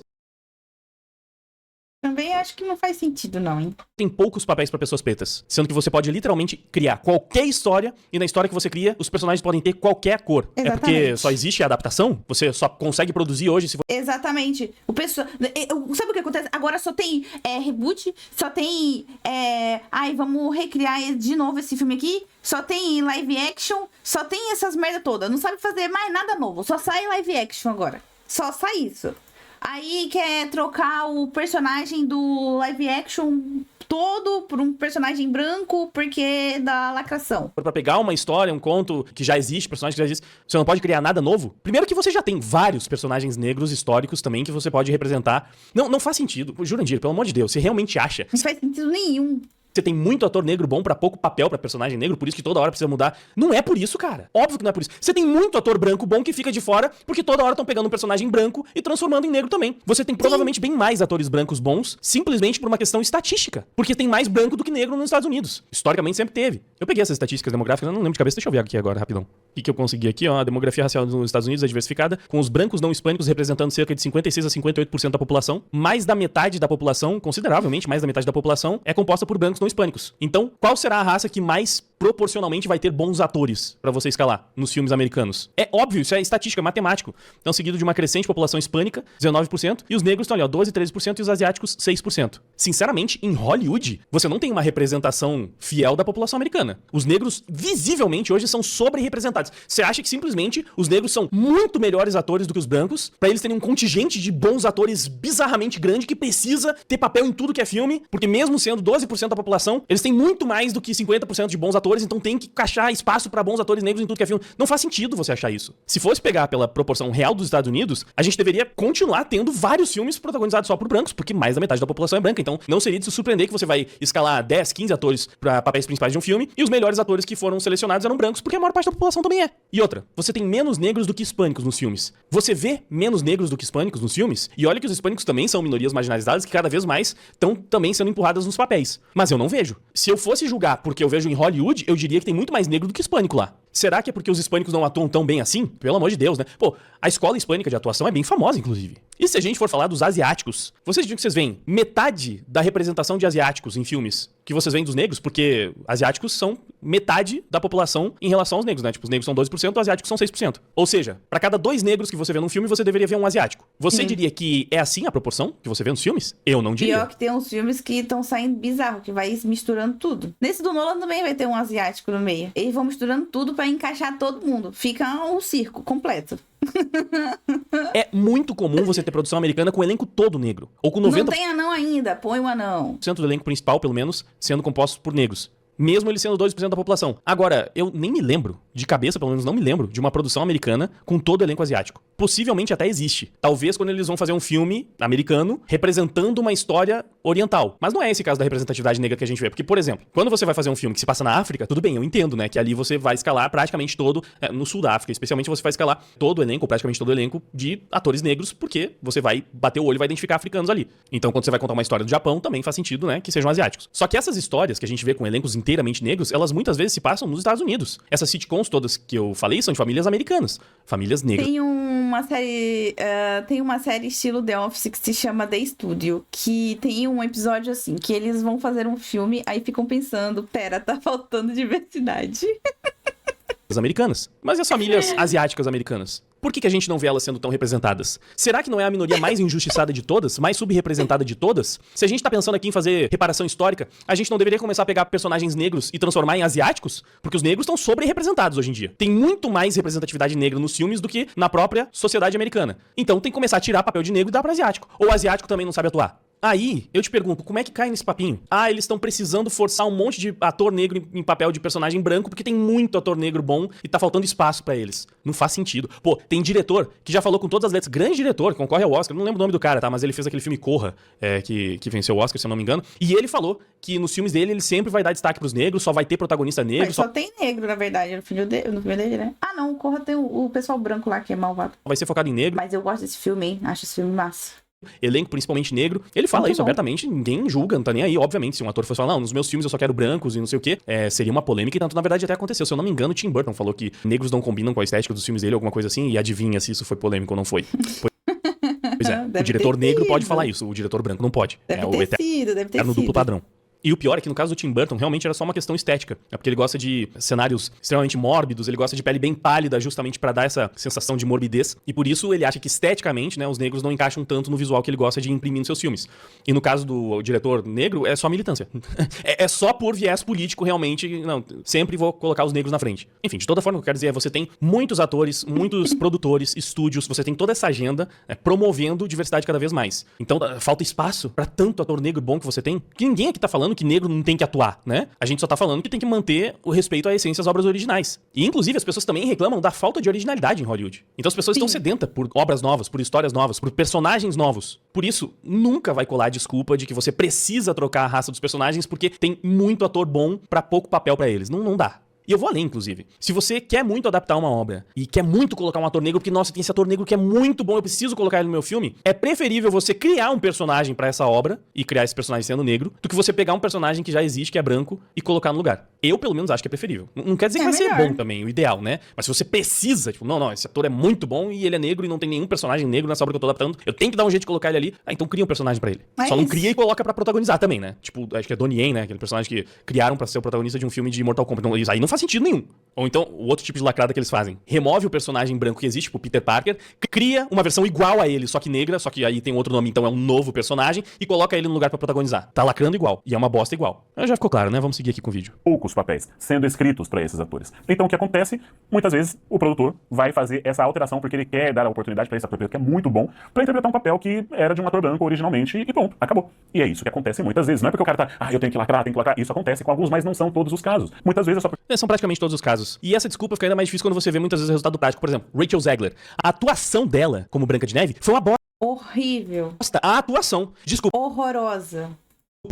Também acho que não faz sentido, não, hein? tem poucos papéis pra pessoas pretas? Sendo que você pode literalmente criar qualquer história, e na história que você cria, os personagens podem ter qualquer cor. Exatamente. É porque só existe a adaptação? Você só consegue produzir hoje se for... Exatamente. Sabe o que acontece? Agora só tem reboot, só tem... Ai, vamos recriar de novo esse filme aqui. Só tem live action, só tem essas merda todas. Não sabe fazer mais nada novo. Só sai live action agora. Só sai isso. Aí quer trocar o personagem do live action todo por um personagem branco porque da lacração. Pra pegar uma história, um conto que já existe, personagem que já existe, você não pode criar nada novo? Primeiro que você já tem vários personagens negros históricos também que você pode representar. Não faz sentido. Jurandir, pelo amor de Deus, você realmente acha? Não faz sentido nenhum. Você tem muito ator negro bom pra pouco papel pra personagem negro, por isso que toda hora precisa mudar. Não é por isso, cara. Óbvio que não é por isso. Você tem muito ator branco bom que fica de fora, porque toda hora estão pegando um personagem branco e transformando em negro também. Você tem provavelmente bem mais atores brancos bons, simplesmente por uma questão estatística. Porque tem mais branco do que negro nos Estados Unidos. Historicamente sempre teve. Eu peguei essas estatísticas demográficas, eu não lembro de cabeça, deixa eu ver aqui agora, rapidão. O que eu consegui aqui, ó, a demografia racial nos Estados Unidos é diversificada, com os brancos não hispânicos representando cerca de 56 a 58% da população. Mais da metade da população, consideravelmente mais da metade da população, é composta por brancos não hispânicos. Então, qual será a raça que mais proporcionalmente vai ter bons atores pra você escalar nos filmes americanos? É óbvio, isso é estatística, matemático. Então, seguido de uma crescente população hispânica, 19%, e os negros estão ali, ó, 12, 13%, e os asiáticos, 6%. Sinceramente, em Hollywood, você não tem uma representação fiel da população americana. Os negros, visivelmente, hoje são sobre-representados. Você acha que simplesmente os negros são muito melhores atores do que os brancos, pra eles terem um contingente de bons atores bizarramente grande que precisa ter papel em tudo que é filme, porque mesmo sendo 12% da população, eles têm muito mais do que 50% de bons atores, então tem que achar espaço pra bons atores negros em tudo que é filme. Não faz sentido você achar isso. Se fosse pegar pela proporção real dos Estados Unidos, a gente deveria continuar tendo vários filmes protagonizados só por brancos, porque mais da metade da população é branca. Então não seria de se surpreender que você vai escalar 10, 15 atores pra papéis principais de um filme, e os melhores atores que foram selecionados eram brancos, porque a maior parte da população também é. E outra, você tem menos negros do que hispânicos nos filmes. Você vê menos negros do que hispânicos nos filmes, e olha que os hispânicos também são minorias marginalizadas que cada vez mais estão também sendo empurradas nos papéis. Mas eu não vejo. Se eu fosse julgar porque eu vejo em Hollywood, eu diria que tem muito mais negro do que hispânico lá. Será que é porque os hispânicos não atuam tão bem assim? Pelo amor de Deus, né? Pô, a escola hispânica de atuação é bem famosa, inclusive. E se a gente for falar dos asiáticos, vocês dizem que vocês veem metade da representação de asiáticos em filmes que vocês veem dos negros, porque asiáticos são metade da população em relação aos negros, né? Tipo, os negros são 12%, os asiáticos são 6%. Ou seja, pra cada 2 negros que você vê num filme, você deveria ver um asiático. Você diria que é assim a proporção que você vê nos filmes? Eu não diria. Pior que tem uns filmes que estão saindo bizarro, que vai misturando tudo. Nesse do Nolan também vai ter um asiático no meio. Eles vão misturando tudo pra encaixar todo mundo. Fica um circo completo. É muito comum você ter produção americana com o elenco todo negro. Ou com 90%. Não tem anão ainda, põe um anão. Do elenco principal, pelo menos, sendo compostos por negros. Mesmo ele sendo 2% da população. Agora, eu nem me lembro, de cabeça pelo menos não me lembro, de uma produção americana com todo o elenco asiático. Possivelmente até existe. Talvez quando eles vão fazer um filme americano representando uma história oriental. Mas não é esse caso da representatividade negra que a gente vê. Porque, por exemplo, quando você vai fazer um filme que se passa na África, tudo bem, eu entendo, né? Que ali você vai escalar praticamente todo, no sul da África, especialmente você vai escalar todo o elenco, ou praticamente todo o elenco de atores negros, porque você vai bater o olho e vai identificar africanos ali. Então, quando você vai contar uma história do Japão, também faz sentido, né? Que sejam asiáticos. Só que essas histórias que a gente vê com elencos inteiramente negros, elas muitas vezes se passam nos Estados Unidos. Essas sitcoms todas que eu falei são de famílias americanas. Famílias negras. Tem uma série estilo The Office que se chama The Studio, que tem um episódio assim, que eles vão fazer um filme, aí ficam pensando, pera, tá faltando diversidade. Americanas. Mas e as famílias asiáticas americanas? Por que a gente não vê elas sendo tão representadas? Será que não é a minoria mais injustiçada de todas? Mais subrepresentada de todas? Se a gente tá pensando aqui em fazer reparação histórica, a gente não deveria começar a pegar personagens negros e transformar em asiáticos? Porque os negros estão sobre-representados hoje em dia. Tem muito mais representatividade negra nos filmes do que na própria sociedade americana. Então tem que começar a tirar papel de negro e dar pra asiático. Ou o asiático também não sabe atuar. Aí, eu te pergunto, como é que cai nesse papinho? Ah, eles estão precisando forçar um monte de ator negro em papel de personagem branco porque tem muito ator negro bom e tá faltando espaço pra eles. Não faz sentido. Pô, tem diretor que já falou com todas as letras, grande diretor, que concorre ao Oscar, não lembro o nome do cara, tá? Mas ele fez aquele filme Corra, que venceu o Oscar, se eu não me engano, e ele falou que nos filmes dele ele sempre vai dar destaque pros negros, só vai ter protagonista negro. Mas só tem negro, na verdade, no filme dele, né? Ah, não, o Corra tem o pessoal branco lá que é malvado. Vai ser focado em negro. Mas eu gosto desse filme, hein? Acho esse filme massa. Elenco principalmente negro. Ele fala Muito isso bom. abertamente, ninguém julga, não tá nem aí. Obviamente, se um ator fosse falar, não, nos meus filmes eu só quero brancos e não sei o quê, seria uma polêmica e tanto, na verdade, até aconteceu. Se eu não me engano, Tim Burton falou que negros não combinam com a estética dos filmes dele, alguma coisa assim, e adivinha se isso foi polêmico ou não foi. Pois é, o diretor negro pode falar isso, o diretor branco não pode. Deve o ter sido. no duplo padrão. E o pior é que no caso do Tim Burton, realmente era só uma questão estética. É porque ele gosta de cenários extremamente mórbidos, ele gosta de pele bem pálida, justamente pra dar essa sensação de morbidez. E por isso ele acha que esteticamente, né, os negros não encaixam tanto no visual que ele gosta de imprimir nos seus filmes. E no caso do diretor negro, é só militância. é só por viés político, realmente. Não, sempre vou colocar os negros na frente. Enfim, de toda forma, o que eu quero dizer é você tem muitos atores, muitos produtores, estúdios, você tem toda essa agenda promovendo diversidade cada vez mais. Então, falta espaço pra tanto ator negro bom que você tem, que ninguém aqui tá falando falando que negro não tem que atuar, né? A gente só tá falando que tem que manter o respeito à essência das obras originais. E, inclusive, as pessoas também reclamam da falta de originalidade em Hollywood. Então as pessoas estão sedentas por obras novas, por histórias novas, por personagens novos. Por isso, nunca vai colar a desculpa de que você precisa trocar a raça dos personagens porque tem muito ator bom pra pouco papel pra eles. Não dá. E eu vou além, inclusive. Se você quer muito adaptar uma obra e quer muito colocar um ator negro, porque, nossa, tem esse ator negro que é muito bom, eu preciso colocar ele no meu filme, é preferível você criar um personagem pra essa obra e criar esse personagem sendo negro, do que você pegar um personagem que já existe, que é branco, e colocar no lugar. Eu, pelo menos, acho que é preferível. Não quer dizer que vai ser bom também, o ideal, né? Mas se você precisa, tipo, não, esse ator é muito bom e ele é negro e não tem nenhum personagem negro nessa obra que eu tô adaptando, eu tenho que dar um jeito de colocar ele ali, então cria um personagem pra ele. Só não cria e coloca pra protagonizar também, né? Tipo, acho que é Donnie Yen, né? Aquele personagem que criaram pra ser o protagonista de um filme de Mortal Kombat. Então, isso aí não faz sentido nenhum. Ou então, o outro tipo de lacrada que eles fazem. Remove o personagem branco que existe, tipo Peter Parker, cria uma versão igual a ele, só que negra, só que aí tem outro nome, então é um novo personagem, e coloca ele no lugar pra protagonizar. Tá lacrando igual. E é uma bosta igual. Já ficou claro, né? Vamos seguir aqui com o vídeo. Poucos papéis sendo escritos pra esses atores. Então o que acontece? Muitas vezes o produtor vai fazer essa alteração porque ele quer dar a oportunidade pra esse ator que é muito bom pra interpretar um papel que era de um ator branco originalmente e pronto, acabou. E é isso que acontece muitas vezes. Não é porque o cara tá, eu tenho que lacrar. Isso acontece com alguns, mas não são todos os casos. Muitas vezes é só porque... São praticamente todos os casos. E essa desculpa fica ainda mais difícil quando você vê muitas vezes o resultado prático. Por exemplo, Rachel Zegler. A atuação dela como Branca de Neve foi uma bosta. Horrível. A atuação. Desculpa. Horrorosa.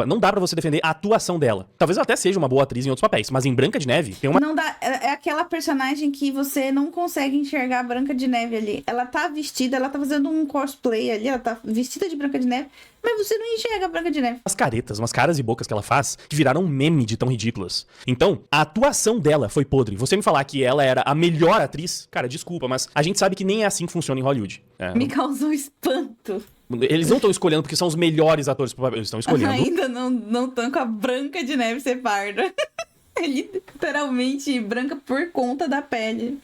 Não dá pra você defender a atuação dela. Talvez ela até seja uma boa atriz em outros papéis, mas em Branca de Neve tem uma... Não dá, é aquela personagem que você não consegue enxergar a Branca de Neve ali. Ela tá vestida, ela tá fazendo um cosplay ali, ela tá vestida de Branca de Neve, mas você não enxerga a Branca de Neve. As caretas, umas caras e bocas que ela faz que viraram um meme de tão ridículas. Então, a atuação dela foi podre. Você me falar que ela era a melhor atriz, cara, desculpa, mas a gente sabe que nem é assim que funciona em Hollywood. Me causou espanto. Eles não estão escolhendo porque são os melhores atores pro papel, eles estão escolhendo... Ainda não estão com a Branca de Neve ser parda. É literalmente branca por conta da pele.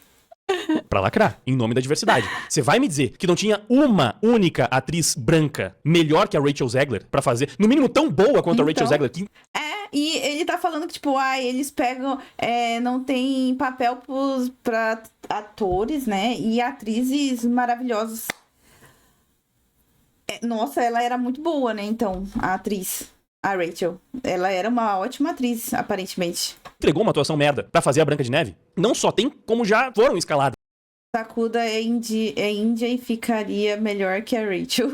Pra lacrar, em nome da diversidade. Você vai me dizer que não tinha uma única atriz branca melhor que a Rachel Zegler pra fazer, no mínimo tão boa quanto a Rachel Zegler? E ele tá falando que, tipo, eles pegam, não tem papel pra atores, né, e atrizes maravilhosas. Nossa, ela era muito boa, né, então, a atriz, a Rachel. Ela era uma ótima atriz, aparentemente. Entregou uma atuação merda pra fazer a Branca de Neve? Não só tem, como já foram escaladas. Sakura é índia e ficaria melhor que a Rachel.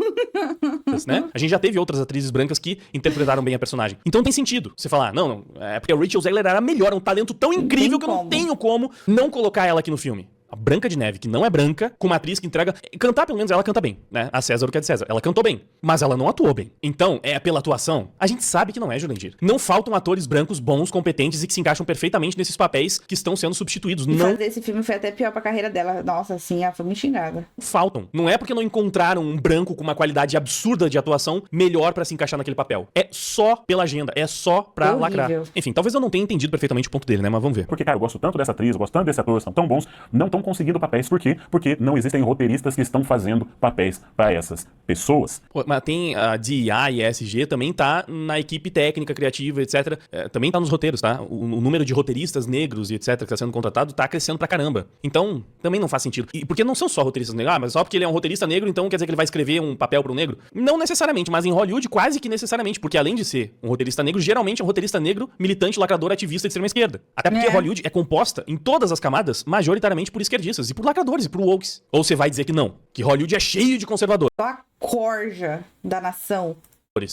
Né? A gente já teve outras atrizes brancas que interpretaram bem a personagem. Então tem sentido você falar, não, é porque a Rachel Zegler era melhor, é um talento tão incrível que eu não tenho como não colocar ela aqui no filme. A Branca de Neve, que não é branca, com uma atriz que entrega... Cantar, pelo menos, ela canta bem, né? A César o que é de César. Ela cantou bem, mas ela não atuou bem. Então, pela atuação, a gente sabe que não é Jurandir. Não faltam atores brancos bons, competentes e que se encaixam perfeitamente nesses papéis que estão sendo substituídos. Não fazer esse filme foi até pior pra carreira dela. Nossa, assim, ela foi muito xingada. Faltam. Não é porque não encontraram um branco com uma qualidade absurda de atuação melhor pra se encaixar naquele papel. É só pela agenda, é só pra lacrar. Enfim, talvez eu não tenha entendido perfeitamente o ponto dele, né? Mas vamos ver. Porque, cara, eu gosto tanto dessa atriz, eu gosto tanto desse ator, são tão bons, não estão conseguindo papéis. Por quê? Porque não existem roteiristas que estão fazendo papéis pra essas pessoas. Pô, mas tem a DIA e a ESG também tá na equipe técnica, criativa, etc. Também tá nos roteiros, tá? O número de roteiristas negros e etc. que tá sendo contratado tá crescendo pra caramba. Então, também não faz sentido. E porque não são só roteiristas negros. Mas só porque ele é um roteirista negro, então quer dizer que ele vai escrever um papel pro negro? Não necessariamente, mas em Hollywood quase que necessariamente. Porque além de ser um roteirista negro, geralmente é um roteirista negro, militante, lacrador, ativista de extrema esquerda. Até porque Hollywood é composta em todas as camadas, majoritariamente por esquerdistas e por lacradores e por wokes. Ou você vai dizer que não? Que Hollywood é cheio de conservadores. A corja da nação.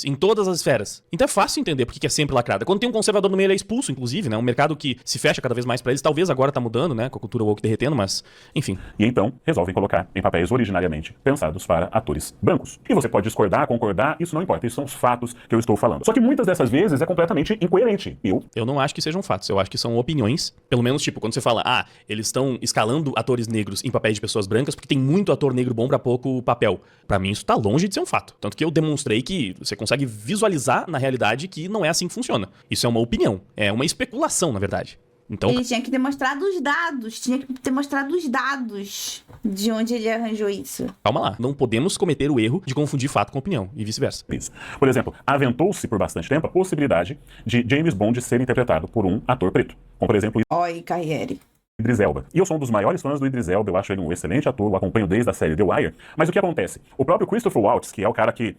Em todas as esferas. Então é fácil entender porque que é sempre lacrada. Quando tem um conservador no meio, ele é expulso, inclusive, né? Um mercado que se fecha cada vez mais pra eles. Talvez agora tá mudando, né? Com a cultura woke derretendo, mas... Enfim. E então, resolvem colocar em papéis originariamente pensados para atores brancos. E você pode discordar, concordar, isso não importa. Isso são os fatos que eu estou falando. Só que muitas dessas vezes é completamente incoerente. Eu não acho que sejam fatos. Eu acho que são opiniões. Pelo menos, tipo, quando você fala, eles estão escalando atores negros em papéis de pessoas brancas porque tem muito ator negro bom pra pouco papel. Pra mim, isso tá longe de ser um fato. Tanto que eu demonstrei que você consegue visualizar na realidade que não é assim que funciona. Isso é uma opinião. É uma especulação, na verdade. Então... Ele tinha que demonstrar dos dados. Tinha que ter mostrado os dados de onde ele arranjou isso. Calma lá. Não podemos cometer o erro de confundir fato com opinião. E vice-versa. Isso. Por exemplo, aventou-se por bastante tempo a possibilidade de James Bond ser interpretado por um ator preto. Como, por exemplo... Oi, Carriere. Idris Elba. E eu sou um dos maiores fãs do Idris Elba, eu acho ele um excelente ator, eu acompanho desde a série The Wire. Mas o que acontece? O próprio Christopher Waltz, que é o cara que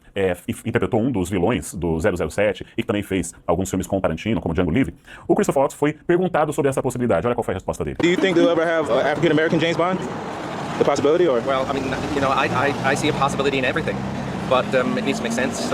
interpretou um dos vilões do 007 e que também fez alguns filmes com Tarantino, como Django Livre, o Christopher Waltz foi perguntado sobre essa possibilidade. Olha qual foi a resposta dele. Do you think they'll ever have an African American James Bond? The possibility, or? Well, I mean, I see a possibility in everything, but it needs to make sense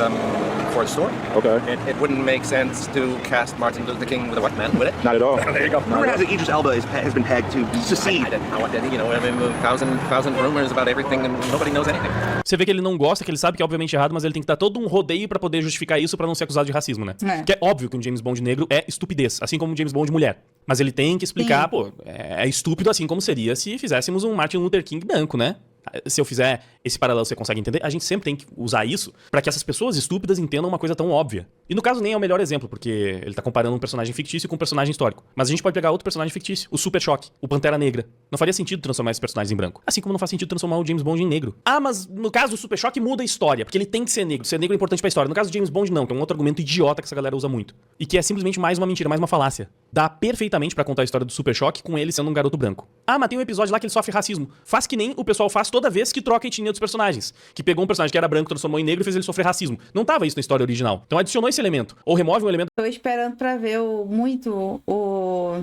for the story. Okay. It wouldn't make sense to cast Martin Luther King with a white man, would it? Not at all. There you go. Rumor has it Idris Elba has been pegged to secede. I didn't know. I mean, a thousand rumors about everything, and nobody knows anything. Você vê que ele não gosta, que ele sabe que é obviamente errado, mas ele tem que dar todo um rodeio pra poder justificar isso pra não ser acusado de racismo, né? Que é óbvio que um James Bond negro é estupidez, assim como um James Bond mulher. Mas ele tem que explicar, pô, é estúpido assim como seria se fizéssemos um Martin Luther King branco, né? Se eu fizer esse paralelo, você consegue entender? A gente sempre tem que usar isso pra que essas pessoas estúpidas entendam uma coisa tão óbvia. E no caso nem é o melhor exemplo, porque ele tá comparando um personagem fictício com um personagem histórico. Mas a gente pode pegar outro personagem fictício, o Super Choque, o Pantera Negra. Não faria sentido transformar esses personagens em branco. Assim como não faz sentido transformar o James Bond em negro. Ah, mas no caso do Super Choque muda a história, porque ele tem que ser negro. Ser negro é importante pra história. No caso do James Bond, não, que é um outro argumento idiota que essa galera usa muito. E que é simplesmente mais uma mentira, mais uma falácia. Dá perfeitamente pra contar a história do Super Choque com ele sendo um garoto branco. Ah, mas tem um episódio lá que ele sofre racismo. Faz que nem o pessoal faz toda vez que troca a etnia dos personagens. Que pegou um personagem que era branco, transformou em negro e fez ele sofrer racismo. Não tava isso na história original. Então adicionou esse elemento. Ou remove um elemento Tô esperando pra ver muito o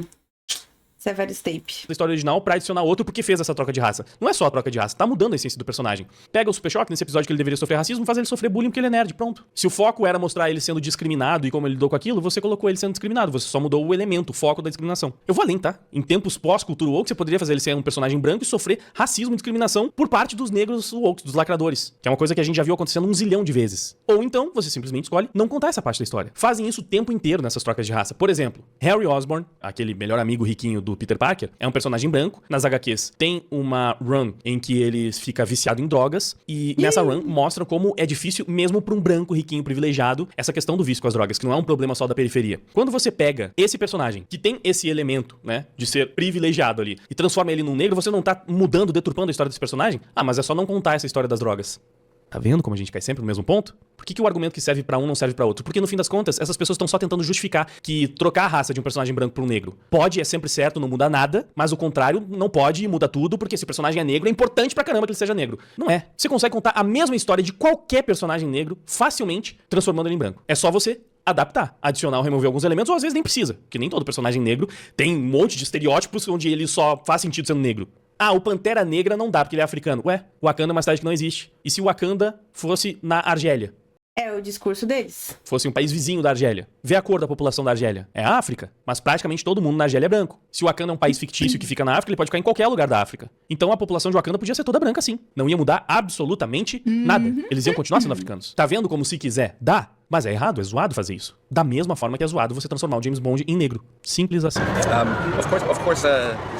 Severus Snape da história original pra adicionar outro porque fez essa troca de raça. Não é só a troca de raça, tá mudando a essência do personagem. Pega o Super Choque nesse episódio que ele deveria sofrer racismo, faz ele sofrer bullying porque ele é nerd, pronto. Se o foco era mostrar ele sendo discriminado e como ele lidou com aquilo, você colocou ele sendo discriminado, você só mudou o elemento, o foco da discriminação. Eu vou além, tá? Em tempos pós-cultura woke, você poderia fazer ele ser um personagem branco e sofrer racismo e discriminação por parte dos negros woke, dos lacradores, que é uma coisa que a gente já viu acontecendo 1 zilhão de vezes. Ou então, você simplesmente escolhe não contar essa parte da história. Fazem isso o tempo inteiro nessas trocas de raça. Por exemplo, Harry Osborn, aquele melhor amigo riquinho do Peter Parker, é um personagem branco. Nas HQs tem uma run em que ele fica viciado em drogas e nessa run mostra como é difícil mesmo pra um branco riquinho privilegiado essa questão do vício com as drogas, que não é um problema só da periferia. Quando você pega esse personagem que tem esse elemento, né, de ser privilegiado ali e transforma ele num negro, você não tá mudando, deturpando a história desse personagem? Ah, mas é só não contar essa história das drogas. Tá vendo como a gente cai sempre no mesmo ponto? Por que o argumento que serve pra um não serve pra outro? Porque no fim das contas, essas pessoas estão só tentando justificar que trocar a raça de um personagem branco por um negro pode, é sempre certo, não muda nada, mas o contrário não pode e muda tudo, porque se o personagem é negro, é importante pra caramba que ele seja negro. Não é. Você consegue contar a mesma história de qualquer personagem negro facilmente, transformando ele em branco. É só você adaptar, adicionar ou remover alguns elementos, ou às vezes nem precisa, porque nem todo personagem negro tem um monte de estereótipos onde ele só faz sentido sendo negro. Ah, o Pantera Negra não dá porque ele é africano. Ué, o Wakanda é uma cidade que não existe. E se o Wakanda fosse na Argélia? é o discurso deles. Fosse um país vizinho da Argélia. Vê a cor da população da Argélia. É a África, mas praticamente todo mundo na Argélia é branco. Se o Wakanda é um país fictício que fica na África, ele pode ficar em qualquer lugar da África. Então a população de Wakanda podia ser toda branca, sim. Não ia mudar absolutamente nada. Eles iam continuar sendo africanos. Tá vendo como se quiser dá? Mas é errado, é zoado fazer isso. Da mesma forma que é zoado você transformar o James Bond em negro. Simples assim. Of course,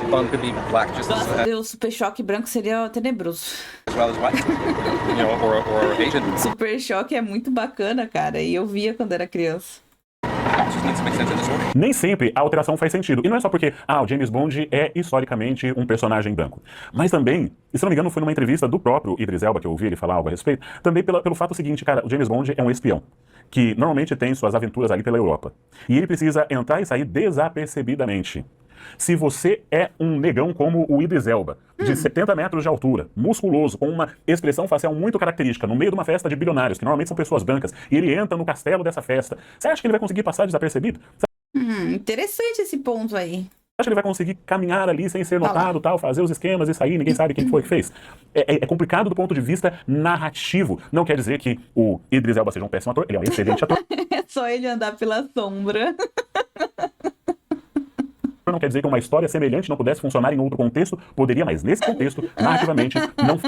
Bond could be black just O Super Choque branco seria tenebroso. as well as white, or Asian. Super Choque é muito bacana, cara. E eu via quando era criança. It just needs to make sense in the story. Nem sempre a alteração faz sentido. E não é só porque, o James Bond é historicamente um personagem branco. Mas também, e se não me engano, foi numa entrevista do próprio Idris Elba que eu ouvi ele falar algo a respeito, também pelo fato seguinte, cara, o James Bond é um espião, que normalmente tem suas aventuras ali pela Europa. E ele precisa entrar e sair desapercebidamente. Se você é um negão como o Idris Elba, de 70 metros de altura, musculoso, com uma expressão facial muito característica, no meio de uma festa de bilionários, que normalmente são pessoas brancas, e ele entra no castelo dessa festa, você acha que ele vai conseguir passar desapercebido? Interessante esse ponto aí. Você acha que ele vai conseguir caminhar ali sem ser notado, tal, fazer os esquemas e sair, ninguém sabe quem foi que fez? É complicado do ponto de vista narrativo. Não quer dizer que o Idris Elba seja um péssimo ator, ele é um excelente ator. É só ele andar pela sombra. Não quer dizer que uma história semelhante não pudesse funcionar em outro contexto, poderia, mas nesse contexto, narrativamente, não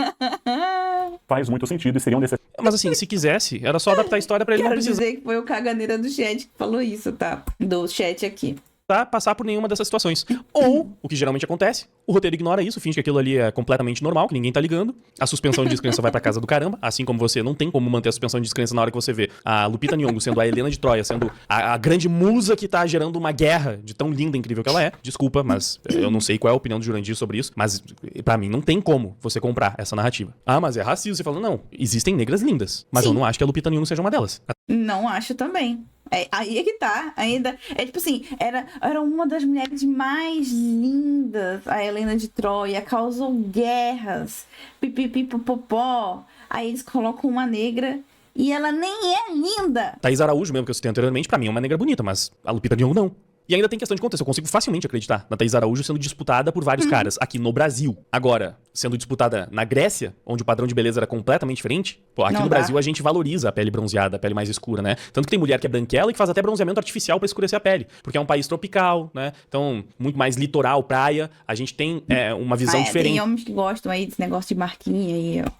faz muito sentido e seria um necessário. Mas assim, se quisesse, era só adaptar a história pra ele não Quero precisar dizer que foi o caganeira do chat que falou isso, tá? Do chat aqui. passar por nenhuma dessas situações. Ou, o que geralmente acontece, o roteiro ignora isso, finge que aquilo ali é completamente normal, que ninguém tá ligando. A suspensão de descrença vai pra casa do caramba, assim como você não tem como manter a suspensão de descrença na hora que você vê a Lupita Nyong'o sendo a Helena de Troia, sendo a grande musa que tá gerando uma guerra de tão linda e incrível que ela é. Desculpa, mas eu não sei qual é a opinião do Jurandir sobre isso, mas pra mim não tem como você comprar essa narrativa. Ah, mas é racismo. Você fala, não, existem negras lindas, mas Sim. eu não acho que a Lupita Nyong'o seja uma delas. Não acho também. Aí é que tá. Ainda. É tipo assim, era uma das mulheres mais lindas, a Helena de Troia, causou guerras, pipipipopopó. Aí eles colocam uma negra e ela nem é linda. Thaís Araújo, mesmo que eu citei anteriormente, pra mim é uma negra bonita, mas a Lupita Nyong'o não. E ainda tem questão de contexto. Eu consigo facilmente acreditar na Thaís Araújo sendo disputada por vários caras aqui no Brasil. Agora, sendo disputada na Grécia, onde o padrão de beleza era completamente diferente, aqui Não no dá. Brasil a gente valoriza a pele bronzeada, a pele mais escura, né? Tanto que tem mulher que é branquela e que faz até bronzeamento artificial pra escurecer a pele. Porque é um país tropical, né? Então, muito mais litoral, praia. A gente tem uma visão diferente Tem homens que gostam aí desse negócio de marquinha aí, ó.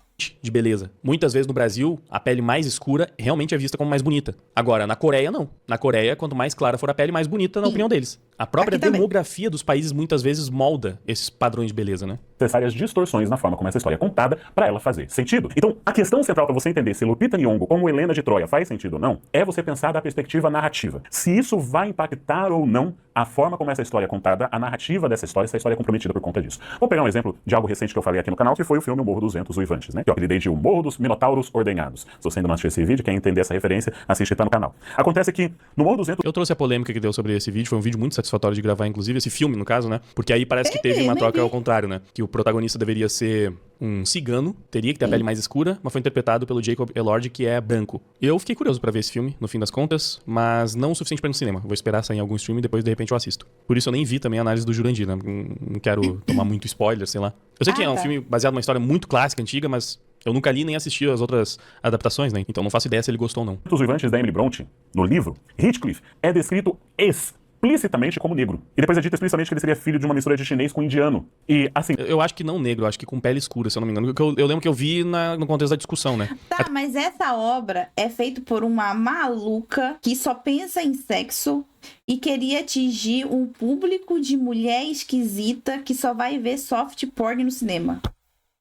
de beleza. Muitas vezes no Brasil, a pele mais escura realmente é vista como mais bonita. Agora, na Coreia, não. Na Coreia, quanto mais clara for a pele, mais bonita na opinião deles. A própria Aqui também. demografia dos países muitas vezes molda esses padrões de beleza, né? necessárias distorções na forma como essa história é contada para ela fazer sentido. Então, a questão central para você entender se Lupita Nyong'o como Helena de Troia faz sentido ou não, é você pensar da perspectiva narrativa. Se isso vai impactar ou não a forma como essa história é contada, a narrativa dessa história, se a história é comprometida por conta disso. Vou pegar um exemplo de algo recente que eu falei aqui no canal, que foi o filme O Morro dos Ventos Uivantes, né? Que eu apelidei de O Morro dos Minotauros Ordenhados. Se você ainda não assistiu esse vídeo, quer entender essa referência, assiste, tá no canal. Acontece que no Morro dos Ventos... Eu trouxe a polêmica que deu sobre esse vídeo, foi um vídeo muito satisfatório de gravar, inclusive, esse filme, no caso, né? Porque aí parece que teve uma troca ao contrário, né? Que o protagonista deveria ser um cigano, teria que ter a pele mais escura, mas foi interpretado pelo Jacob Elord, que é branco. Eu fiquei curioso pra ver esse filme, no fim das contas, mas não o suficiente pra ir no cinema. Vou esperar sair em algum stream e depois, de repente, eu assisto. Por isso eu nem vi também a análise do Jurandir, né? Não quero tomar muito spoiler, sei lá. Eu sei que é um filme baseado numa história muito clássica, antiga, mas eu nunca li nem assisti as outras adaptações, né? Então não faço ideia se ele gostou ou não. Os Uivantes da Emily Bronte, no livro, Heathcliff é descrito explicitamente como negro. E depois é dito explicitamente que ele seria filho de uma mistura de chinês com indiano. E, assim... Eu acho que não negro, eu acho que com pele escura, se eu não me engano. Eu lembro que eu vi no contexto da discussão, né? Tá, mas essa obra é feita por uma maluca que só pensa em sexo e queria atingir um público de mulher esquisita que só vai ver soft porn no cinema.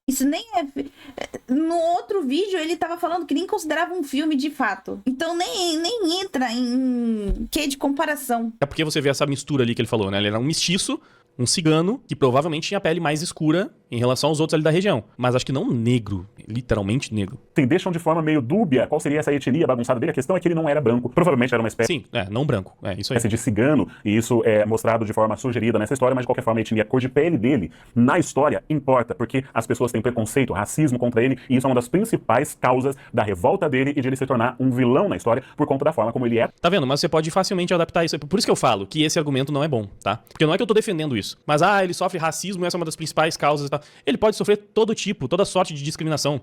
Isso nem é... No outro vídeo ele tava falando que nem considerava um filme de fato. Então nem entra em quê de comparação. É porque você vê essa mistura ali que ele falou, né? Ele era um mestiço, um cigano, que provavelmente tinha a pele mais escura em relação aos outros ali da região. Mas acho que não negro, literalmente negro. Assim, deixam de forma meio dúbia qual seria essa etnia bagunçada dele. A questão é que ele não era branco. Provavelmente era uma espécie... Sim, não branco. É isso aí. De cigano, e isso é mostrado de forma sugerida nessa história, mas de qualquer forma a etnia, a cor de pele dele na história importa, porque as pessoas têm preconceito, racismo contra ele, e isso é uma das principais causas da revolta dele e de ele se tornar um vilão na história por conta da forma como ele é. Tá vendo? Mas você pode facilmente adaptar isso. Por isso que eu falo que esse argumento não é bom, tá? Porque não é que eu tô defendendo isso, mas ele sofre racismo, essa é uma das principais causas e tal. Ele pode sofrer todo tipo, toda sorte de discriminação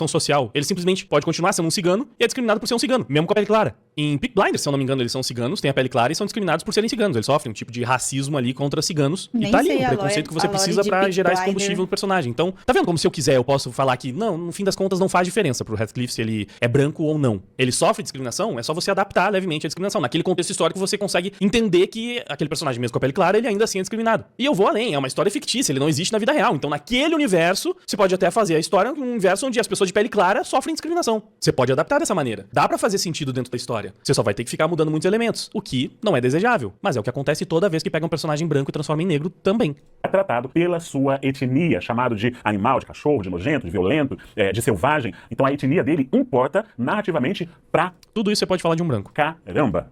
social. Ele simplesmente pode continuar sendo um cigano e é discriminado por ser um cigano, mesmo com a pele clara. Em Peaky Blinders, se eu não me engano, eles são ciganos, têm a pele clara e são discriminados por serem ciganos. Eles sofrem um tipo de racismo ali contra ciganos. Nem e tá ali sei o preconceito que você precisa pra gerar esse combustível no personagem. Então, tá vendo como se eu quiser eu posso falar que, não, no fim das contas não faz diferença pro Heathcliff se ele é branco ou não. Ele sofre discriminação, é só você adaptar levemente a discriminação. Naquele contexto histórico você consegue entender que aquele personagem mesmo com a pele clara, ele ainda assim é discriminado. E eu vou além, é uma história fictícia, ele não existe na vida real. Então naquele universo, você pode até fazer a história um universo onde as pessoas de pele clara sofrem discriminação. Você pode adaptar dessa maneira. Dá pra fazer sentido dentro da história. Você só vai ter que ficar mudando muitos elementos, o que não é desejável. Mas é o que acontece toda vez que pega um personagem branco e transforma em negro também. É tratado pela sua etnia, chamado de animal, de cachorro, de nojento, de violento, de selvagem. Então a etnia dele importa narrativamente pra tudo isso você pode falar de um branco. Caramba!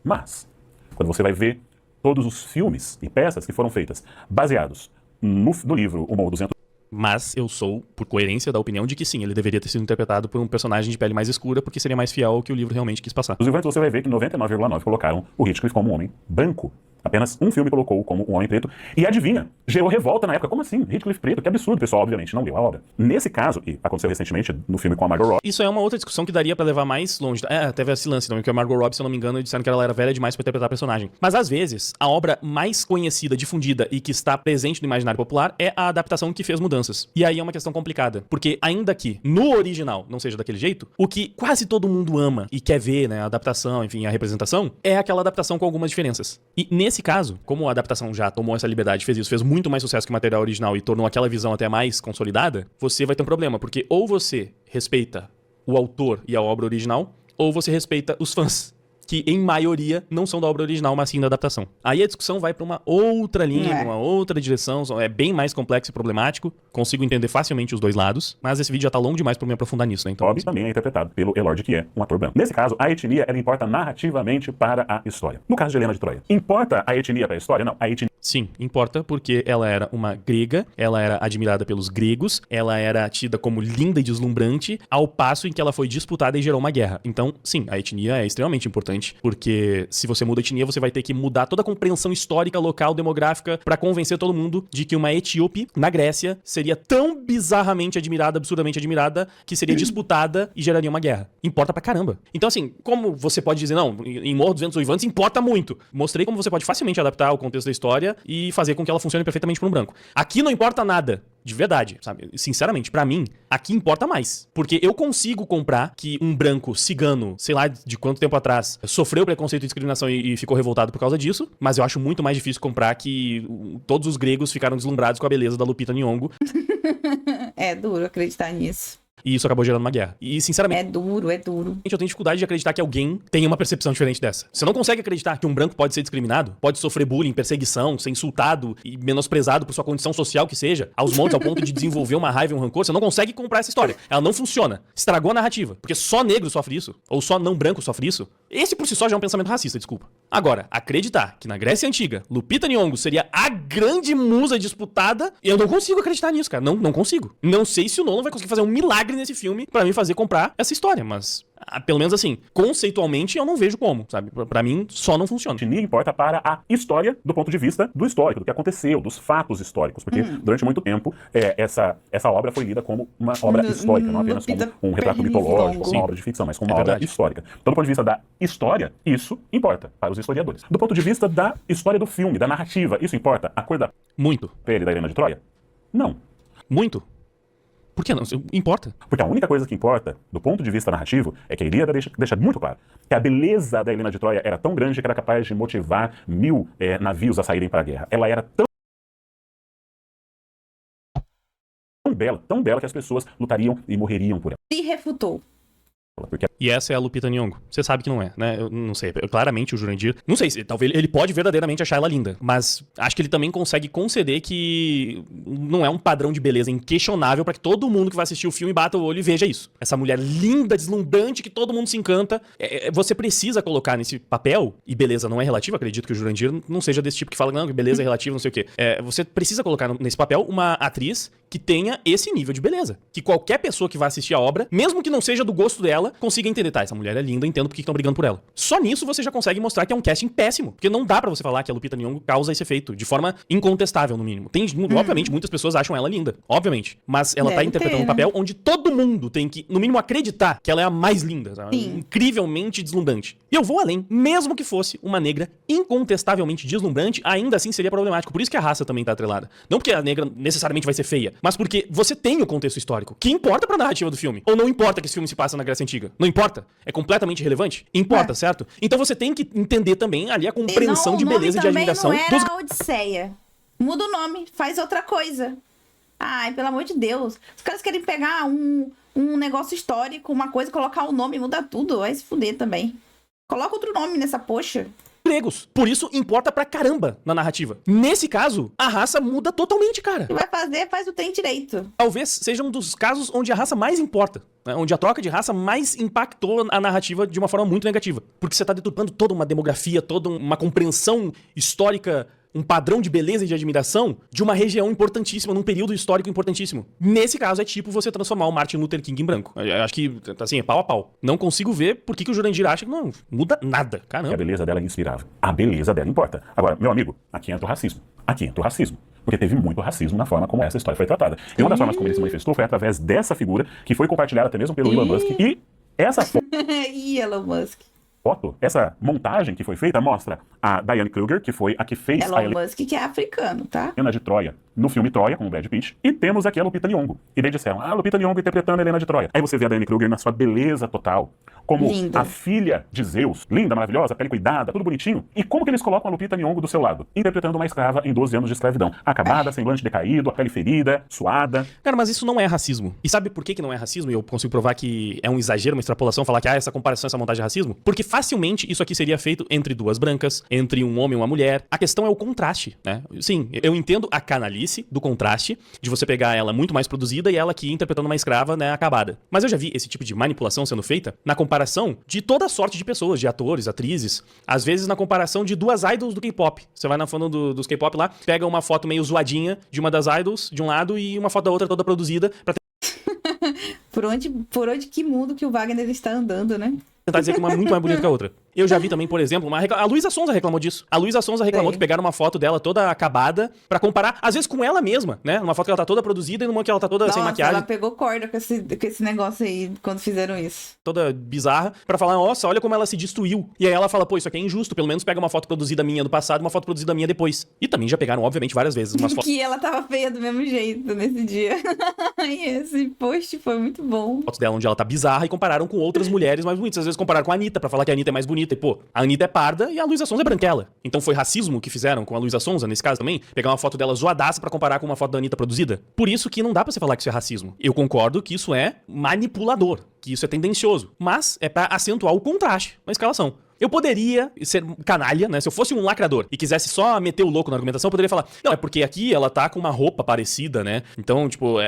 Mas, quando você vai ver todos os filmes e peças que foram feitas baseados no livro O Morro dos Ventos... Mas eu sou, por coerência, da opinião de que sim, ele deveria ter sido interpretado por um personagem de pele mais escura, porque seria mais fiel ao que o livro realmente quis passar. Nos Uivantes você vai ver que 99,9% colocaram o Heathcliff como um homem branco. Apenas um filme colocou como um homem preto. E adivinha, gerou revolta na época. Como assim? Heathcliff preto? Que absurdo. O pessoal, obviamente, não leu a obra. Nesse caso, e aconteceu recentemente no filme com a Margot Robbie... Isso é uma outra discussão que daria pra levar mais longe. Teve esse lance também, que a Margot Robbie, se eu não me engano, disseram que ela era velha demais pra interpretar a personagem. Mas, às vezes, a obra mais conhecida, difundida e que está presente no imaginário popular é a adaptação que fez mudanças. E aí é uma questão complicada. Porque, ainda que no original não seja daquele jeito, o que quase todo mundo ama e quer ver, né, a adaptação, enfim, a representação, é aquela adaptação com algumas diferenças. E, nesse caso, como a adaptação já tomou essa liberdade, fez muito mais sucesso que o material original e tornou aquela visão até mais consolidada, você vai ter um problema, porque ou você respeita o autor e a obra original, ou você respeita os fãs, que, em maioria, não são da obra original, mas sim da adaptação. Aí a discussão vai pra uma outra linha, pra uma outra direção, é bem mais complexo e problemático, consigo entender facilmente os dois lados, mas esse vídeo já tá longo demais pra me aprofundar nisso, né? Então, Bob também é interpretado pelo Elord, que é um ator branco. Nesse caso, a etnia, ela importa narrativamente para a história. No caso de Helena de Troia, importa a etnia para a história? Não, a etnia sim, importa, porque ela era uma grega, ela era admirada pelos gregos, ela era tida como linda e deslumbrante, ao passo em que ela foi disputada e gerou uma guerra. Então, sim, a etnia é extremamente importante, porque se você muda a etnia, você vai ter que mudar toda a compreensão histórica, local, demográfica, pra convencer todo mundo de que uma etíope, na Grécia, seria tão bizarramente admirada, absurdamente admirada, que seria disputada e geraria uma guerra. Importa pra caramba. Então, assim, como você pode dizer, não, em Morro dos Ventos Uivantes importa muito. Mostrei como você pode facilmente adaptar o contexto da história e fazer com que ela funcione perfeitamente para um branco. Aqui não importa nada. De verdade, sabe? Sinceramente, pra mim, aqui importa mais. Porque eu consigo comprar que um branco cigano, sei lá de quanto tempo atrás, sofreu preconceito e discriminação e ficou revoltado por causa disso, mas eu acho muito mais difícil comprar que todos os gregos ficaram deslumbrados com a beleza da Lupita Nyong'o. É duro acreditar nisso. E isso acabou gerando uma guerra. E, sinceramente... É duro. Eu tenho dificuldade de acreditar que alguém tenha uma percepção diferente dessa. Você não consegue acreditar que um branco pode ser discriminado, pode sofrer bullying, perseguição, ser insultado e menosprezado por sua condição social que seja, aos montes, ao ponto de desenvolver uma raiva e um rancor. Você não consegue comprar essa história. Ela não funciona. Estragou a narrativa. Porque só negro sofre isso, ou só não branco sofre isso. Esse por si só já é um pensamento racista, desculpa. Agora, acreditar que na Grécia Antiga, Lupita Nyong'o seria a grande musa disputada, eu não consigo acreditar nisso, cara. Não consigo. Não sei se o Nolan vai conseguir fazer um milagre nesse filme pra me fazer comprar essa história, mas... pelo menos assim, conceitualmente eu não vejo como, sabe? Pra mim, só não funciona. etnia importa para a história do ponto de vista do histórico, do que aconteceu, dos fatos históricos. Porque durante muito tempo, essa obra foi lida como uma obra histórica, não apenas como um retrato mitológico, uma obra de ficção, mas como uma obra histórica. Então, do ponto de vista da história, isso importa para os historiadores. Do ponto de vista da história do filme, da narrativa, isso importa? A cor da Muito. pele da Helena de Troia? Não. Muito. Por que não? Importa. Porque a única coisa que importa, do ponto de vista narrativo, é que a Ilíada deixa muito claro que a beleza da Helena de Troia era tão grande que era capaz de motivar 1000 navios a saírem para a guerra. Ela era tão bela que as pessoas lutariam e morreriam por ela. Se refutou. Porque E essa é a Lupita Nyong'o. Você sabe que não é, né? Eu não sei. Claramente o Jurandir... Não sei, talvez ele pode verdadeiramente achar ela linda. Mas acho que ele também consegue conceder que não é um padrão de beleza inquestionável pra que todo mundo que vai assistir o filme bata o olho e veja isso. Essa mulher linda, deslumbrante, que todo mundo se encanta. Você precisa colocar nesse papel, e beleza não é relativa, acredito que o Jurandir não seja desse tipo que fala, não, que beleza é relativa, não sei o quê. Você precisa colocar nesse papel uma atriz que tenha esse nível de beleza. Que qualquer pessoa que vai assistir a obra, mesmo que não seja do gosto dela, consiga entender, tá, essa mulher é linda, entendo porque estão brigando por ela. Só nisso você já consegue mostrar que é um casting péssimo, porque não dá pra você falar que a Lupita Nyong'o causa esse efeito, de forma incontestável, no mínimo. Obviamente, muitas pessoas acham ela linda, obviamente, mas ela tá interpretando um papel onde todo mundo tem que, no mínimo, acreditar que ela é a mais linda, sabe? Incrivelmente deslumbrante. E eu vou além, mesmo que fosse uma negra incontestavelmente deslumbrante, ainda assim seria problemático, por isso que a raça também tá atrelada. Não porque a negra necessariamente vai ser feia, mas porque você tem o contexto histórico, que importa pra narrativa do filme. Ou não importa que esse filme se passa na Grécia Antiga? Não importa? É completamente irrelevante? Importa, certo? Então você tem que entender também ali a compreensão de beleza e de admiração não era a Odisseia. Muda o nome, faz outra coisa. Ai, pelo amor de Deus. Os caras querem pegar um negócio histórico, uma coisa, colocar o nome e mudar tudo. Vai se fuder também. Coloca outro nome nessa poxa. Gregos. Por isso, importa pra caramba na narrativa. Nesse caso, a raça muda totalmente, cara. Se vai fazer, faz o trem direito. Talvez seja um dos casos onde a raça mais importa, né? Onde a troca de raça mais impactou a narrativa de uma forma muito negativa. Porque você tá deturpando toda uma demografia, toda uma compreensão histórica, um padrão de beleza e de admiração de uma região importantíssima, num período histórico importantíssimo. Nesse caso, é tipo você transformar o Martin Luther King em branco. Eu acho que, assim, é pau a pau. Não consigo ver por que o Jurandir acha que não muda nada. Caramba. a beleza dela é inspirável. A beleza dela importa. Agora, meu amigo, aqui entra o racismo. Porque teve muito racismo na forma como essa história foi tratada. E uma das formas como ele se manifestou foi através dessa figura, que foi compartilhada até mesmo pelo Elon Musk. E essa Elon Musk. foto, essa montagem que foi feita, mostra a Diane Kruger, que foi a que fez a Elon Musk, que é africano, tá? Helena de Troia no filme Troia, com o Brad Pitt, e temos aqui a Lupita Nyong'o. E daí disseram, Lupita Nyong'o interpretando a Helena de Troia. Aí você vê a Diane Kruger na sua beleza total, como linda. A filha de Zeus, linda, maravilhosa, pele cuidada, tudo bonitinho. E como que eles colocam a Lupita Nyong'o do seu lado? Interpretando uma escrava em 12 anos de escravidão. Acabada, semblante decaído, a pele ferida, suada. Cara, mas isso não é racismo. E sabe por que não é racismo? E eu consigo provar que é um exagero, uma extrapolação, falar que essa comparação, essa montagem é racismo? Porque facilmente isso aqui seria feito entre duas brancas, entre um homem e uma mulher. A questão é o contraste, né? Sim, eu entendo a canalice do contraste, de você pegar ela muito mais produzida e ela aqui interpretando uma escrava, né, acabada. Mas eu já vi esse tipo de manipulação sendo feita na comparação de toda sorte de pessoas, de atores, atrizes, às vezes na comparação de duas idols do K-pop. Você vai na fã dos K-pop lá, pega uma foto meio zoadinha de uma das idols de um lado e uma foto da outra toda produzida pra Por onde que mundo que o Wagner está andando, né? tentar dizer que uma é muito mais bonita que a outra. Eu já vi também, por exemplo, a Luísa Sonza reclamou disso. A Luísa Sonza reclamou que pegaram uma foto dela toda acabada pra comparar, às vezes, com ela mesma, né? Uma foto que ela tá toda produzida e numa que ela tá toda sem maquiagem. Ela pegou corda com esse negócio aí quando fizeram isso. Toda bizarra, pra falar, nossa, olha como ela se destruiu. E aí ela fala, pô, isso aqui é injusto, pelo menos pega uma foto produzida minha do passado e uma foto produzida minha depois. E também já pegaram, obviamente, várias vezes umas fotos. Que ela tava feia do mesmo jeito nesse dia. E esse post foi muito bom. Fotos dela onde ela tá bizarra e compararam com outras mulheres mais bonitas. Às vezes compararam com a Anitta, pra falar que a Anitta é mais bonita. E, pô, a Anitta é parda e a Luísa Sonza é branquela. Então foi racismo que fizeram com a Luísa Sonza, nesse caso também? Pegar uma foto dela zoadaça pra comparar com uma foto da Anitta produzida? Por isso que não dá pra você falar que isso é racismo. Eu concordo que isso é manipulador, que isso é tendencioso. Mas é pra acentuar o contraste na escalação. Eu poderia ser canalha, né? Se eu fosse um lacrador e quisesse só meter o louco na argumentação, eu poderia falar, não, é porque aqui ela tá com uma roupa parecida, né? Então, tipo,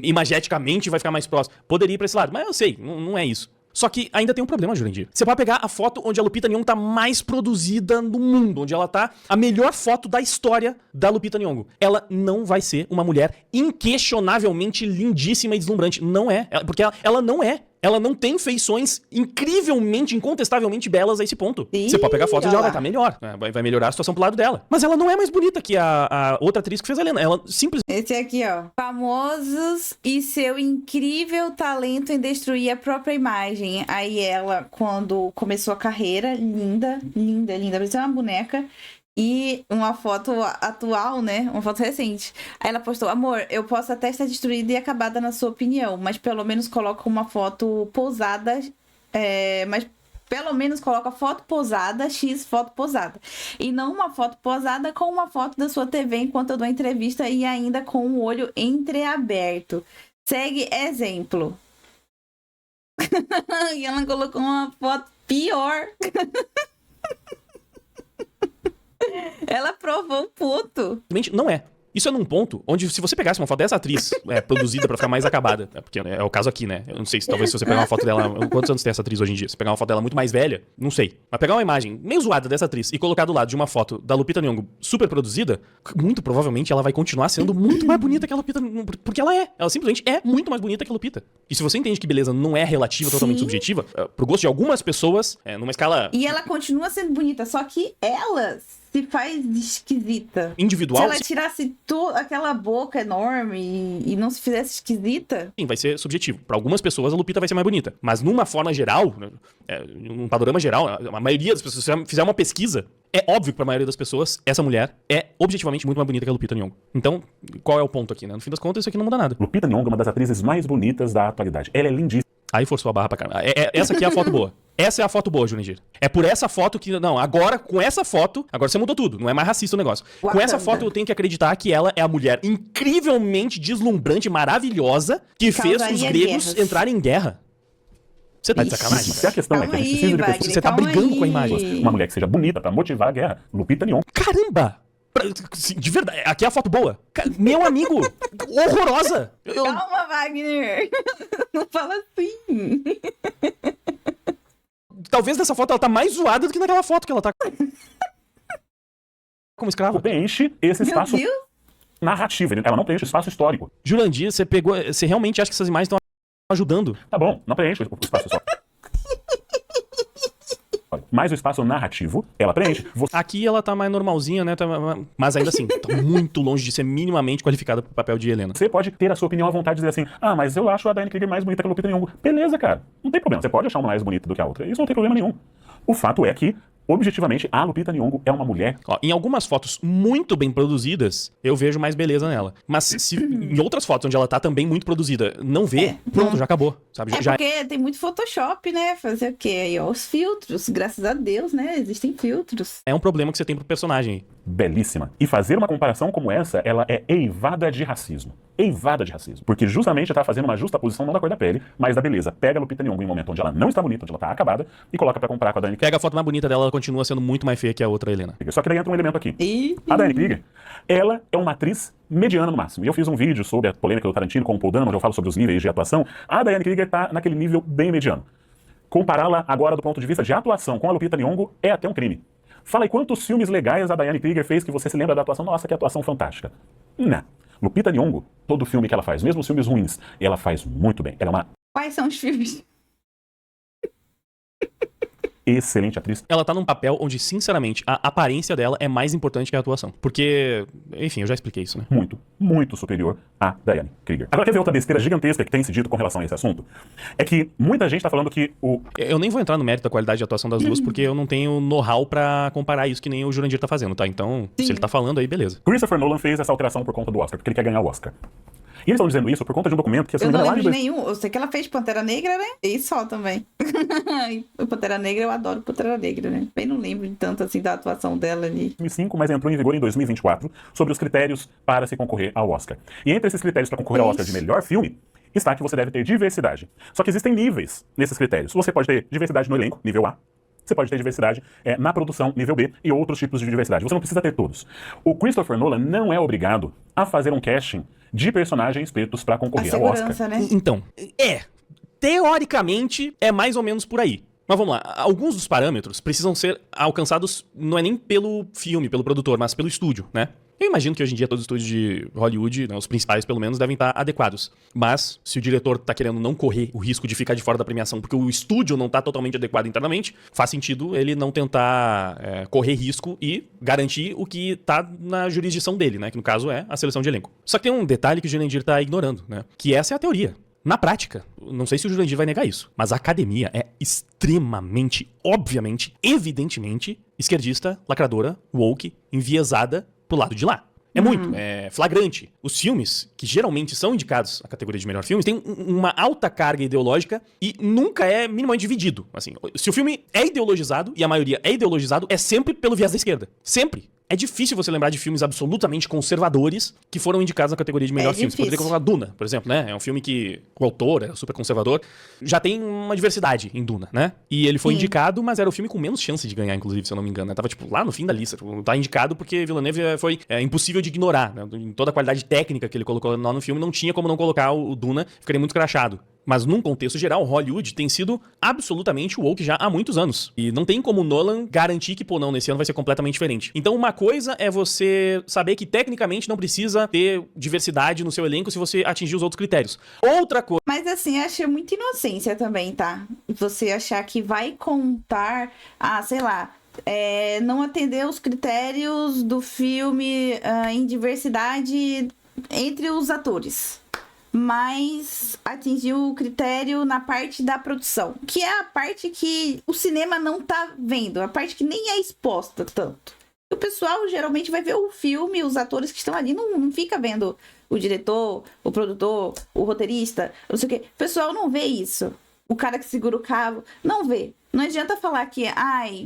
imageticamente vai ficar mais próximo. Poderia ir pra esse lado, mas eu sei, não é isso. Só que ainda tem um problema, Jurandir. Você pode pegar a foto onde a Lupita Nyong'o tá mais produzida no mundo, onde ela tá a melhor foto da história da Lupita Nyong'o. Ela não vai ser uma mulher inquestionavelmente lindíssima e deslumbrante. Não é. Porque ela não é. Ela não tem feições incrivelmente, incontestavelmente belas a esse ponto. Você pode pegar fotos e ela vai estar melhor. Vai melhorar a situação pro lado dela. Mas ela não é mais bonita que a outra atriz que fez a Helena. Ela simplesmente... Esse aqui, ó. Famosos e seu incrível talento em destruir a própria imagem. Aí ela, quando começou a carreira, linda, linda, linda. Parecia uma boneca. E uma foto atual, né? Uma foto recente. Aí ela postou, amor, eu posso até estar destruída e acabada na sua opinião, mas pelo menos coloca uma foto posada, mas pelo menos coloca foto posada, X foto posada. E não uma foto posada com uma foto da sua TV enquanto eu dou a entrevista e ainda com o olho entreaberto. Segue exemplo. E ela colocou uma foto pior. Ela provou o puto. Não é. Isso é num ponto onde, se você pegasse uma foto dessa atriz produzida pra ficar mais acabada, porque é o caso aqui, né? Eu não sei se talvez se você pegar uma foto dela... Quantos anos tem essa atriz hoje em dia? Se pegar uma foto dela muito mais velha, não sei. Mas pegar uma imagem meio zoada dessa atriz e colocar do lado de uma foto da Lupita Nyong'o super produzida, muito provavelmente ela vai continuar sendo muito mais bonita que a Lupita, porque ela é. Ela simplesmente é muito mais bonita que a Lupita. E se você entende que beleza não é relativa, totalmente subjetiva, pro gosto de algumas pessoas, numa escala... E ela continua sendo bonita, só que elas... se faz esquisita. Individual. Se ela tirasse aquela boca enorme e não se fizesse esquisita... Sim, vai ser subjetivo. Para algumas pessoas, a Lupita vai ser mais bonita. Mas numa forma geral, num panorama geral, a maioria das pessoas, se você fizer uma pesquisa, é óbvio que pra maioria das pessoas, essa mulher é objetivamente muito mais bonita que a Lupita Nyong'o. Então, qual é o ponto aqui, né? No fim das contas, isso aqui não muda nada. Lupita Nyong'o é uma das atrizes mais bonitas da atualidade. Ela é lindíssima. Aí forçou a barra pra caramba. Essa aqui é a foto boa. Essa é a foto boa, Jurandir. É por essa foto que... Não, agora, com essa foto... Agora você mudou tudo. Não é mais racista o negócio. Wakanda. Com essa foto, eu tenho que acreditar que ela é a mulher incrivelmente deslumbrante, maravilhosa, que fez os gregos entrarem em guerra. Você tá de sacanagem? Se a questão é que a gente precisa de pessoas... Você tá brigando com a imagem. Uma mulher que seja bonita pra motivar a guerra. Lupita Nyong'o. Caramba! De verdade, aqui é a foto boa. Meu amigo, horrorosa. Calma, Wagner. Não fala assim. Talvez nessa foto ela tá mais zoada do que naquela foto que ela tá como escrava. Preenche esse espaço narrativo. Ela não preenche o espaço histórico. Jurandir, você realmente acha que essas imagens estão ajudando? Tá bom, não preenche o espaço histórico. Mas o espaço narrativo, ela preenche. Aqui ela tá mais normalzinha, né? Mas ainda assim, tá muito longe de ser minimamente qualificada pro papel de Helena. Você pode ter a sua opinião à vontade e dizer assim, mas eu acho a Diane Kruger mais bonita que a Lupita Nyong'o. Beleza, cara. Não tem problema. Você pode achar uma mais bonita do que a outra. Isso não tem problema nenhum. O fato é que, objetivamente, a Lupita Nyong'o é uma mulher... Em algumas fotos muito bem produzidas, eu vejo mais beleza nela. Mas se em outras fotos onde ela tá também muito produzida, não vê, pronto, já acabou. Sabe? Porque tem muito Photoshop, né? Fazer o quê? Aí, ó, os filtros, graças a Deus, né? Existem filtros. É um problema que você tem pro personagem. belíssima. E fazer uma comparação como essa, ela é eivada de racismo. Eivada de racismo. Porque justamente está fazendo uma justaposição não da cor da pele, mas da beleza. Pega a Lupita Nyong'o em um momento onde ela não está bonita, onde ela está acabada, e coloca pra comparar com a Diane Krieger. Pega a foto mais bonita dela, ela continua sendo muito mais feia que a outra Helena. Só que daí entra um elemento aqui. A Diane Krieger, ela é uma atriz mediana no máximo. E eu fiz um vídeo sobre a polêmica do Tarantino com o Paul Dano, onde eu falo sobre os níveis de atuação. A Diane Krieger está naquele nível bem mediano. Compará-la agora do ponto de vista de atuação com a Lupita Nyong'o é até um crime. Fala aí quantos filmes legais a Diane Krieger fez que você se lembra da atuação. Nossa, que atuação fantástica. Não. Lupita Nyong'o, todo filme que ela faz, mesmo os filmes ruins, ela faz muito bem. Ela é uma Quais são os filmes? excelente atriz. Ela tá num papel onde, sinceramente, a aparência dela é mais importante que a atuação. Porque, enfim, eu já expliquei isso, né? Muito, muito superior a Diane Krieger. Agora, quer ver outra besteira gigantesca que tem se dito com relação a esse assunto? É que muita gente tá falando que o... Eu nem vou entrar no mérito da qualidade de atuação das duas, porque eu não tenho know-how pra comparar isso que nem o Jurandir tá fazendo, tá? Então, se ele tá falando aí, beleza. Christopher Nolan fez essa alteração por conta do Oscar, porque ele quer ganhar o Oscar. E eles estão dizendo isso por conta de um documento que... Eu não lembro de nenhum. Eu sei que ela fez Pantera Negra, né? E só também. E Pantera Negra, eu adoro Pantera Negra, né? Eu não lembro de tanto assim da atuação dela ali. 2005, mas entrou em vigor em 2024, sobre os critérios para se concorrer ao Oscar. E entre esses critérios para concorrer ao Oscar de melhor filme, está que você deve ter diversidade. Só que existem níveis nesses critérios. Você pode ter diversidade no elenco, nível A. Você pode ter diversidade na produção, nível B, e outros tipos de diversidade. Você não precisa ter todos. O Christopher Nolan não é obrigado a fazer um casting de personagens pretos para concorrer ao Oscar. Né? Então, teoricamente, é mais ou menos por aí. Mas vamos lá, alguns dos parâmetros precisam ser alcançados, não é nem pelo filme, pelo produtor, mas pelo estúdio, né? Eu imagino que hoje em dia todos os estúdios de Hollywood, né, os principais pelo menos, devem estar adequados. Mas, se o diretor tá querendo não correr o risco de ficar de fora da premiação porque o estúdio não tá totalmente adequado internamente, faz sentido ele não tentar correr risco e garantir o que tá na jurisdição dele, né? Que no caso é a seleção de elenco. Só que tem um detalhe que o Jurandir tá ignorando, né? Que essa é a teoria. Na prática, não sei se o Jurandir vai negar isso, mas a academia é extremamente, obviamente, evidentemente, esquerdista, lacradora, woke, enviesada pro lado de lá. É muito, é flagrante. Os filmes, que geralmente são indicados à categoria de melhor filme, têm uma alta carga ideológica e nunca é minimamente dividido. Assim, se o filme é ideologizado, e a maioria é ideologizado, é sempre pelo viés da esquerda. Sempre. É difícil você lembrar de filmes absolutamente conservadores que foram indicados na categoria de melhor filme. Você poderia colocar Duna, por exemplo, né? É um filme que o autor é super conservador. Já tem uma diversidade em Duna, né? E ele foi indicado, mas era o filme com menos chance de ganhar, inclusive, se eu não me engano. Tava, tipo, lá no fim da lista. Tá indicado porque Villeneuve foi impossível de ignorar, né? Em toda a qualidade técnica que ele colocou lá no filme, não tinha como não colocar o Duna. Ficaria muito crachado. Mas num contexto geral, Hollywood tem sido absolutamente woke já há muitos anos. E não tem como Nolan garantir que, pô, não, nesse ano vai ser completamente diferente. Então uma coisa é você saber que tecnicamente não precisa ter diversidade no seu elenco se você atingir os outros critérios. Outra coisa... Mas assim, achei muita inocência também, tá? Você achar que vai contar, sei lá... não atender os critérios do filme em diversidade entre os atores, mas atingiu o critério na parte da produção, que é a parte que o cinema não tá vendo, a parte que nem é exposta tanto. O pessoal geralmente vai ver o filme, os atores que estão ali não fica vendo o diretor, o produtor, o roteirista, não sei o quê. O pessoal não vê isso. O cara que segura o cabo não vê. Não adianta falar que,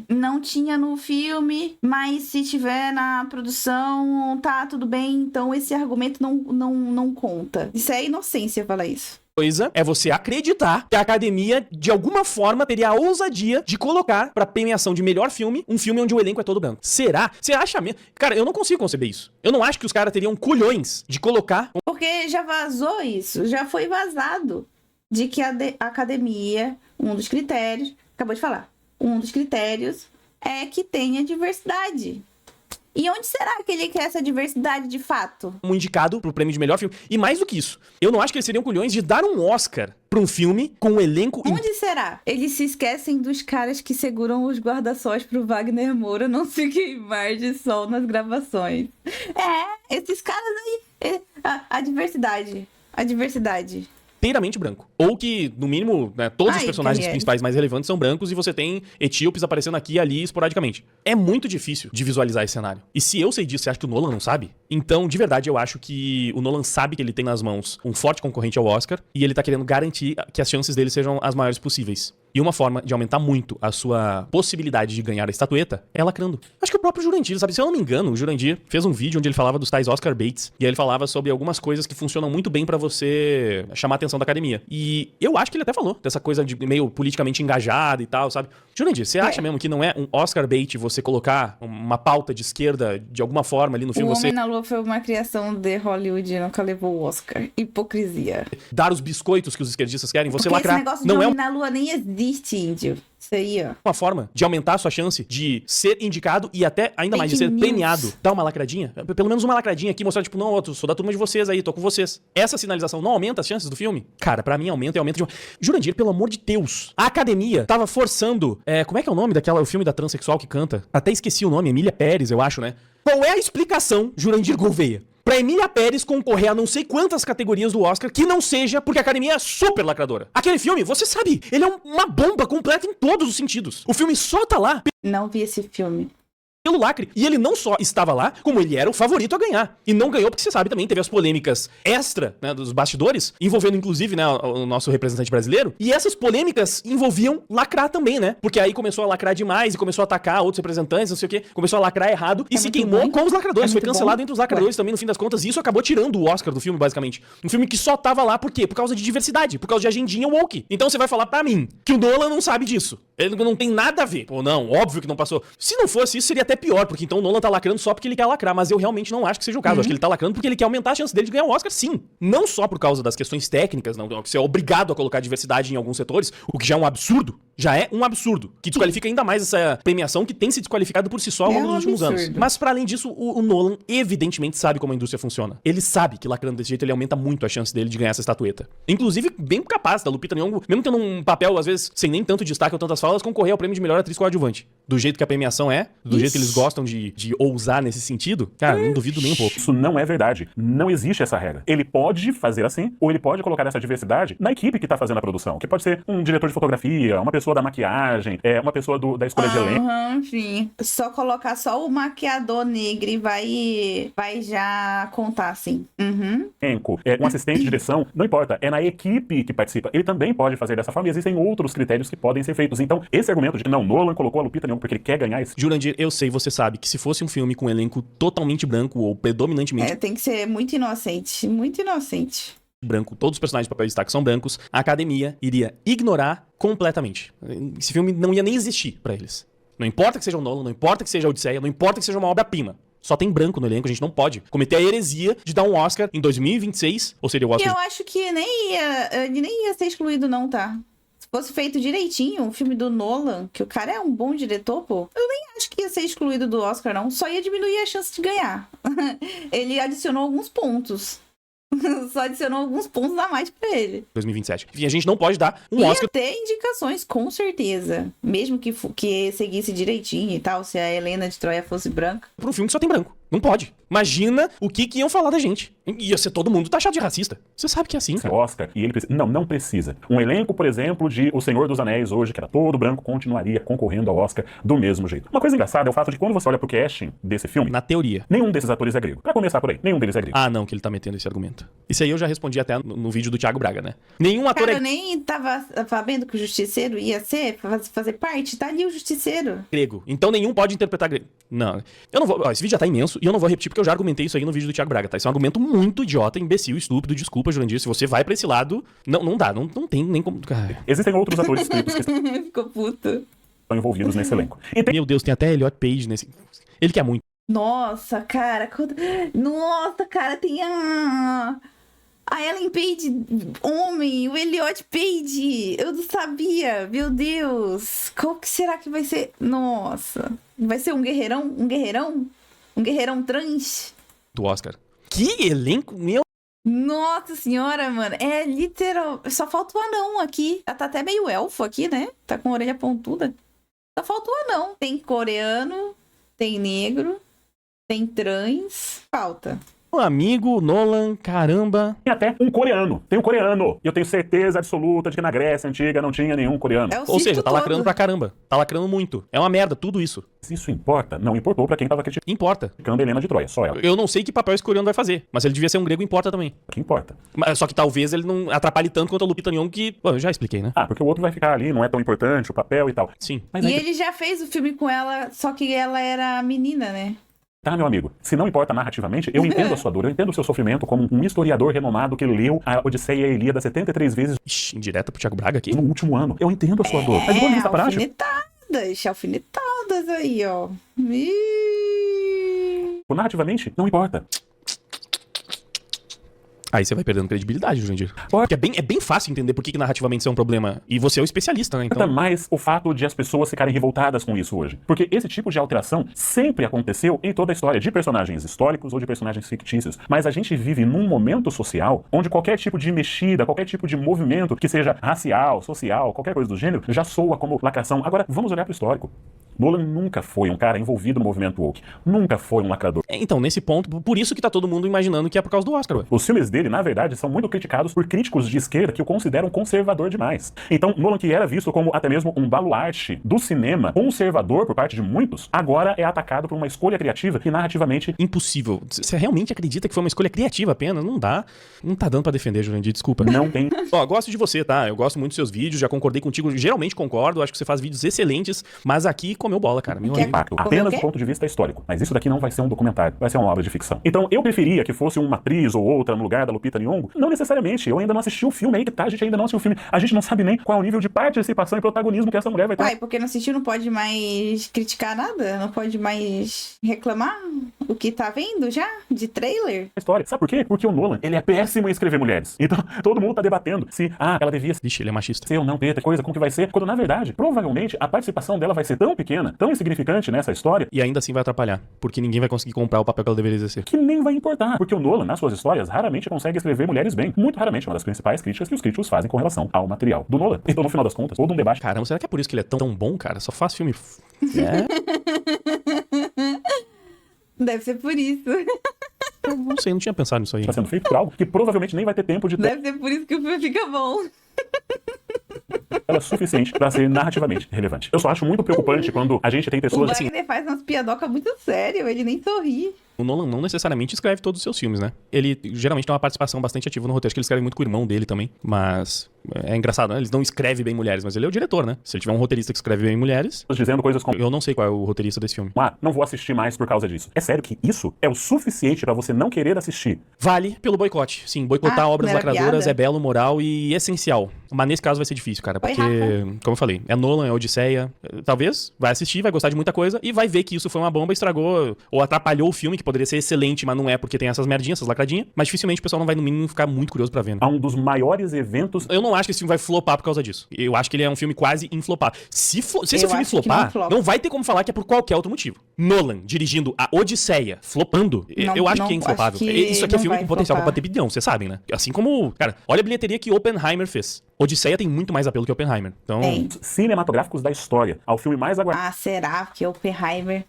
não tinha no filme, mas se tiver na produção, tá tudo bem, então esse argumento não conta. Isso é inocência falar isso. Coisa é você acreditar que a academia, de alguma forma, teria a ousadia de colocar pra premiação de melhor filme, um filme onde o elenco é todo branco. Será? Você acha mesmo? Cara, eu não consigo conceber isso. Eu não acho que os caras teriam culhões de colocar... Porque já vazou isso, já foi vazado de que a academia, um dos critérios, acabou de falar, um dos critérios é que tenha diversidade. E onde será que ele quer essa diversidade de fato? Um indicado pro prêmio de melhor filme. E mais do que isso, eu não acho que eles seriam culhões de dar um Oscar pra um filme com um elenco... Onde será? Eles se esquecem dos caras que seguram os guarda-sóis pro Wagner Moura não se queimar de sol nas gravações. Esses caras aí... A diversidade. A diversidade. Inteiramente branco. Ou que, no mínimo, né, todos os personagens principais mais relevantes são brancos e você tem etíopes aparecendo aqui e ali esporadicamente. É muito difícil de visualizar esse cenário. E se eu sei disso, você acha que o Nolan não sabe? Então, de verdade, eu acho que o Nolan sabe que ele tem nas mãos um forte concorrente ao Oscar e ele tá querendo garantir que as chances dele sejam as maiores possíveis. E uma forma de aumentar muito a sua possibilidade de ganhar a estatueta é lacrando. Acho que o próprio Jurandir, sabe? Se eu não me engano, o Jurandir fez um vídeo onde ele falava dos tais Oscar baits. E aí ele falava sobre algumas coisas que funcionam muito bem pra você chamar a atenção da academia. E eu acho que ele até falou dessa coisa de meio politicamente engajada e tal, sabe? Jurandir, você acha mesmo que não é um Oscar bait você colocar uma pauta de esquerda de alguma forma ali no filme? O Homem na Lua foi uma criação de Hollywood e nunca levou o Oscar. Hipocrisia. Dar os biscoitos que os esquerdistas querem, você Porque lacrar. esse negócio Não de é Homem na Lua nem existe, índio. Isso aí, ó. uma forma de aumentar a sua chance de ser indicado e até ainda mais de ser Fake news. premiado. Dá uma lacradinha, pelo menos uma lacradinha aqui, mostrar tipo, não, eu sou da turma de vocês aí, tô com vocês. Essa sinalização não aumenta as chances do filme? Cara, pra mim aumenta e aumenta de uma... Jurandir, pelo amor de Deus. A academia tava forçando... como é que é o nome o filme da transexual que canta? Até esqueci o nome, Emília Pérez, eu acho, né? Qual é a explicação, Jurandir Gouveia, pra Emília Pérez concorrer a não sei quantas categorias do Oscar que não seja porque a academia é super lacradora? Aquele filme, você sabe, ele é uma bomba completa em todos os sentidos. O filme só tá lá Não vi esse filme. pelo lacre. E ele não só estava lá, como ele era o favorito a ganhar. E não ganhou porque, você sabe, também teve as polêmicas extra, né, dos bastidores, envolvendo inclusive, né, o nosso representante brasileiro. E essas polêmicas envolviam lacrar também, né? Porque aí começou a lacrar demais e começou a atacar outros representantes, não sei o quê. Começou a lacrar errado e se muito queimou bom. com os lacradores. É Foi muito cancelado bom. entre os lacradores também, no fim das contas. E isso acabou tirando o Oscar do filme, basicamente. Um filme que só tava lá por quê? Por causa de diversidade, por causa de agendinha woke. Então você vai falar pra mim que o Nolan não sabe disso. Ele não tem nada a ver. Pô, não, óbvio que não passou. Se não fosse isso, seria até pior, porque então o Nolan tá lacrando só porque ele quer lacrar, mas eu realmente não acho que seja o caso. Eu acho que ele tá lacrando porque ele quer aumentar a chance dele de ganhar o Oscar, sim. Não só por causa das questões técnicas, não, que você é obrigado a colocar diversidade em alguns setores, o que já é um absurdo. Já é um absurdo. Que desqualifica ainda mais essa premiação que tem se desqualificado por si só ao longo dos últimos anos. Mas para além disso, o Nolan evidentemente sabe como a indústria funciona. Ele sabe que lacrando desse jeito ele aumenta muito a chance dele de ganhar essa estatueta. Inclusive, bem capaz da Lupita Nyong'o, mesmo tendo um papel, às vezes, sem nem tanto destaque ou tantas falas, concorrer ao prêmio de melhor atriz coadjuvante. Do jeito que a premiação é, do jeito que eles gostam de ousar nesse sentido, cara, não duvido nem um pouco. Isso não é verdade. Não existe essa regra. Ele pode fazer assim, ou ele pode colocar essa diversidade na equipe que tá fazendo a produção. Que pode ser um diretor de fotografia, uma pessoa da maquiagem, uma pessoa da escolha de elenco. Sim. Só colocar só o maquiador negro e vai já contar, assim. Um assistente de direção, não importa, é na equipe que participa. Ele também pode fazer dessa forma e existem outros critérios que podem ser feitos. Então, esse argumento de que não, Nolan colocou a Lupita Nyong'o porque ele quer ganhar esse... Jurandir, eu sei, você sabe que se fosse um filme com um elenco totalmente branco ou predominantemente Tem que ser muito inocente. Muito inocente. branco, todos os personagens de papel de destaque são brancos, a academia iria ignorar completamente. Esse filme não ia nem existir pra eles. Não importa que seja o Nolan, não importa que seja a Odisseia, não importa que seja uma obra-prima. Só tem branco no elenco, a gente não pode cometer a heresia de dar um Oscar em 2026, ou seria o E Oscar eu acho que ele nem ia ser excluído, não, tá? Se fosse feito direitinho, um filme do Nolan, que o cara é um bom diretor, pô, eu nem acho que ia ser excluído do Oscar, não. Só ia diminuir a chance de ganhar. Ele adicionou alguns pontos. Só adicionou alguns pontos a mais pra ele. 2027. Enfim, a gente não pode dar um Ia Oscar ter indicações, com certeza. Mesmo que seguisse direitinho e tal, se a Helena de Troia fosse branca. pra um filme que só tem branco. Não pode. Imagina o que iam falar da gente. Ia ser todo mundo taxado de racista. Você sabe que é assim, cara. Oscar, e ele precisa... Não precisa. Um elenco, por exemplo, de O Senhor dos Anéis hoje, que era todo branco, continuaria concorrendo ao Oscar do mesmo jeito. Uma coisa engraçada é o fato de que quando você olha pro casting desse filme, Na teoria. nenhum desses atores é grego. Pra começar por aí, nenhum deles é grego. Ah, não, que ele tá metendo esse argumento. Isso aí eu já respondi até no vídeo do Thiago Braga, né? Nenhum ator Cara, é eu nem tava sabendo que o Justiceiro ia fazer parte. Tá ali o Justiceiro. grego. Então nenhum pode interpretar grego. Não. Eu não vou... Ó, esse vídeo já tá imenso e eu não vou repetir porque eu já argumentei isso aí no vídeo do Thiago Braga, tá? Isso é um argumento muito idiota, imbecil, estúpido. Desculpa, Jurandir. Se você vai pra esse lado, não dá. Não tem nem como... Existem outros atores escritos que estão Ficou puto. envolvidos nesse elenco. E tem Meu Deus, tem até Elliot Page nesse... Ele quer muito. Nossa, cara. Nossa, cara, tem a Ellen Page, homem, o Elliot Page. Eu não sabia, meu Deus. Qual que será que vai ser? Nossa. Vai ser um guerreirão? Um guerreirão? Um guerreirão trans? Do Oscar. Que elenco, meu... Nossa senhora, mano. É literal. Só falta o anão aqui. Ela tá até meio elfo aqui, né? Tá com a orelha pontuda. Só falta o anão. Tem coreano, tem negro, tem trans. Falta. Um amigo, Nolan, caramba. Tem até um coreano. Tem um coreano. E eu tenho certeza absoluta de que na Grécia Antiga não tinha nenhum coreano. É o Ou seja, circo tá lacrando todo. pra caramba. Tá lacrando muito. É uma merda, tudo isso. Se isso importa, não importou pra quem tava criticando Importa. a Helena de Troia, só ela. Eu não sei que papel esse coreano vai fazer, mas ele devia ser um grego, importa também. O que importa? Só que talvez ele não atrapalhe tanto quanto a Lupita Nyong'o, que... Bom, eu já expliquei, né? Ah, porque o outro vai ficar ali, não é tão importante, o papel e tal. Sim. Mas E aí, ele já fez o filme com ela, só que ela era menina, né? tá, meu amigo, se não importa narrativamente, eu entendo a sua dor, eu entendo o seu sofrimento como um historiador renomado que leu a Odisseia e a Ilíada 73 vezes Ixi, indireta pro Thiago Braga aqui? no último ano. Eu entendo a sua dor. Mas do ponto de vista prático, Alfinetadas aí, ó. Ih. narrativamente, não importa. Aí você vai perdendo credibilidade, Jurandir. Porque é bem fácil entender por que narrativamente isso é um problema. E você é o especialista, né? Importa Então... mais o fato de as pessoas ficarem revoltadas com isso hoje. Porque esse tipo de alteração sempre aconteceu em toda a história, de personagens históricos ou de personagens fictícios. Mas a gente vive num momento social onde qualquer tipo de mexida, qualquer tipo de movimento, que seja racial, social, qualquer coisa do gênero, já soa como lacração. Agora, vamos olhar pro histórico. Nolan nunca foi um cara envolvido no movimento woke. Nunca foi um lacrador. Então, nesse ponto, por isso que tá todo mundo imaginando que é por causa do Oscar, ué. Os filmes dele, na verdade, são muito criticados por críticos de esquerda que o consideram conservador demais. Então, Nolan, que era visto como até mesmo um baluarte do cinema conservador por parte de muitos, agora é atacado por uma escolha criativa que narrativamente... Impossível. Você realmente acredita que foi uma escolha criativa apenas? Não dá. Não tá dando pra defender, Jurandir, desculpa. Não tem... Ó, gosto de você, tá? Eu gosto muito dos seus vídeos, já concordei contigo, geralmente concordo, acho que você faz vídeos excelentes, mas aqui comeu bola, cara. Meu Que amigo. impacto, Como apenas é que do é? ponto de vista histórico. Mas isso daqui não vai ser um documentário, vai ser uma obra de ficção. Então, eu preferia que fosse uma atriz ou outra no lugar da Lupita Nyong'o. Não necessariamente. Eu ainda não assisti o filme aí que tá, a gente ainda não assistiu o filme. A gente não sabe nem qual é o nível de participação e protagonismo que essa mulher vai ter. Uai, porque não assistiu, não pode mais criticar nada? Não pode mais reclamar o que tá vendo já? De trailer? A história. Sabe por quê? Porque o Nolan, ele é péssimo em escrever mulheres. Então, todo mundo tá debatendo se, ela devia Vixe, ele é machista. ser ou não preta, coisa como que vai ser, quando na verdade, provavelmente, a participação dela vai ser tão pequena, tão insignificante nessa história, E ainda assim vai atrapalhar, porque ninguém vai conseguir comprar o papel que ela deveria exercer. que nem vai importar. Porque o Nolan, nas suas histórias, raramente consegue escrever mulheres bem. Muito raramente, uma das principais críticas que os críticos fazem com relação ao material do Nolan. Então, no final das contas, todo um debate Caramba, será que é por isso que ele é tão bom, cara? Só faz filme... É? Deve ser por isso. Eu não sei, não tinha pensado nisso aí. está sendo feito por algo que provavelmente nem vai ter tempo de ter Deve ser por isso que o filme fica bom. ela suficiente para ser narrativamente relevante. Eu só acho muito preocupante quando a gente tem O pessoas assim. Wagner faz umas piadocas muito sérias, ele nem sorri. O Nolan não necessariamente escreve todos os seus filmes, né? Ele geralmente tem uma participação bastante ativa no roteiro, acho que ele escreve muito com o irmão dele também, mas é engraçado, né? Eles não escrevem bem mulheres, mas ele é o diretor, né? Se ele tiver um roteirista que escreve bem mulheres, Dizendo coisas como: eu não sei qual é o roteirista desse filme. não vou assistir mais por causa disso. É sério que isso é o suficiente para você não querer assistir? Vale pelo boicote. Sim, boicotar obras não era lacradoras piada? é belo, moral e essencial. Mas nesse caso vai ser difícil, cara, Oi, porque, como eu falei, é Nolan, é Odisseia. Talvez vai assistir, vai gostar de muita coisa e vai ver que isso foi uma bomba, estragou ou atrapalhou o filme, que poderia ser excelente, mas não é porque tem essas merdinhas, essas lacradinhas. Mas dificilmente o pessoal não vai, no mínimo, ficar muito curioso pra ver, né? A um dos maiores eventos Eu não acho que esse filme vai flopar por causa disso. Eu acho que ele é um filme quase inflopar. Se esse Eu filme acho que não flopar, flopa. não vai ter como falar que é por qualquer outro motivo. Nolan dirigindo a Odisseia, flopando, Não, eu acho não, que é inflopável. acho que Isso aqui é não filme vai com potencial pra flopar. bater bilhão, vocês sabem, né? Assim como, cara, olha a bilheteria que Oppenheimer fez. Odisseia tem muito mais apelo que Oppenheimer. Então, Tem. cinematográficos da história, ao filme mais aguardado. Ah, será que Oppenheimer...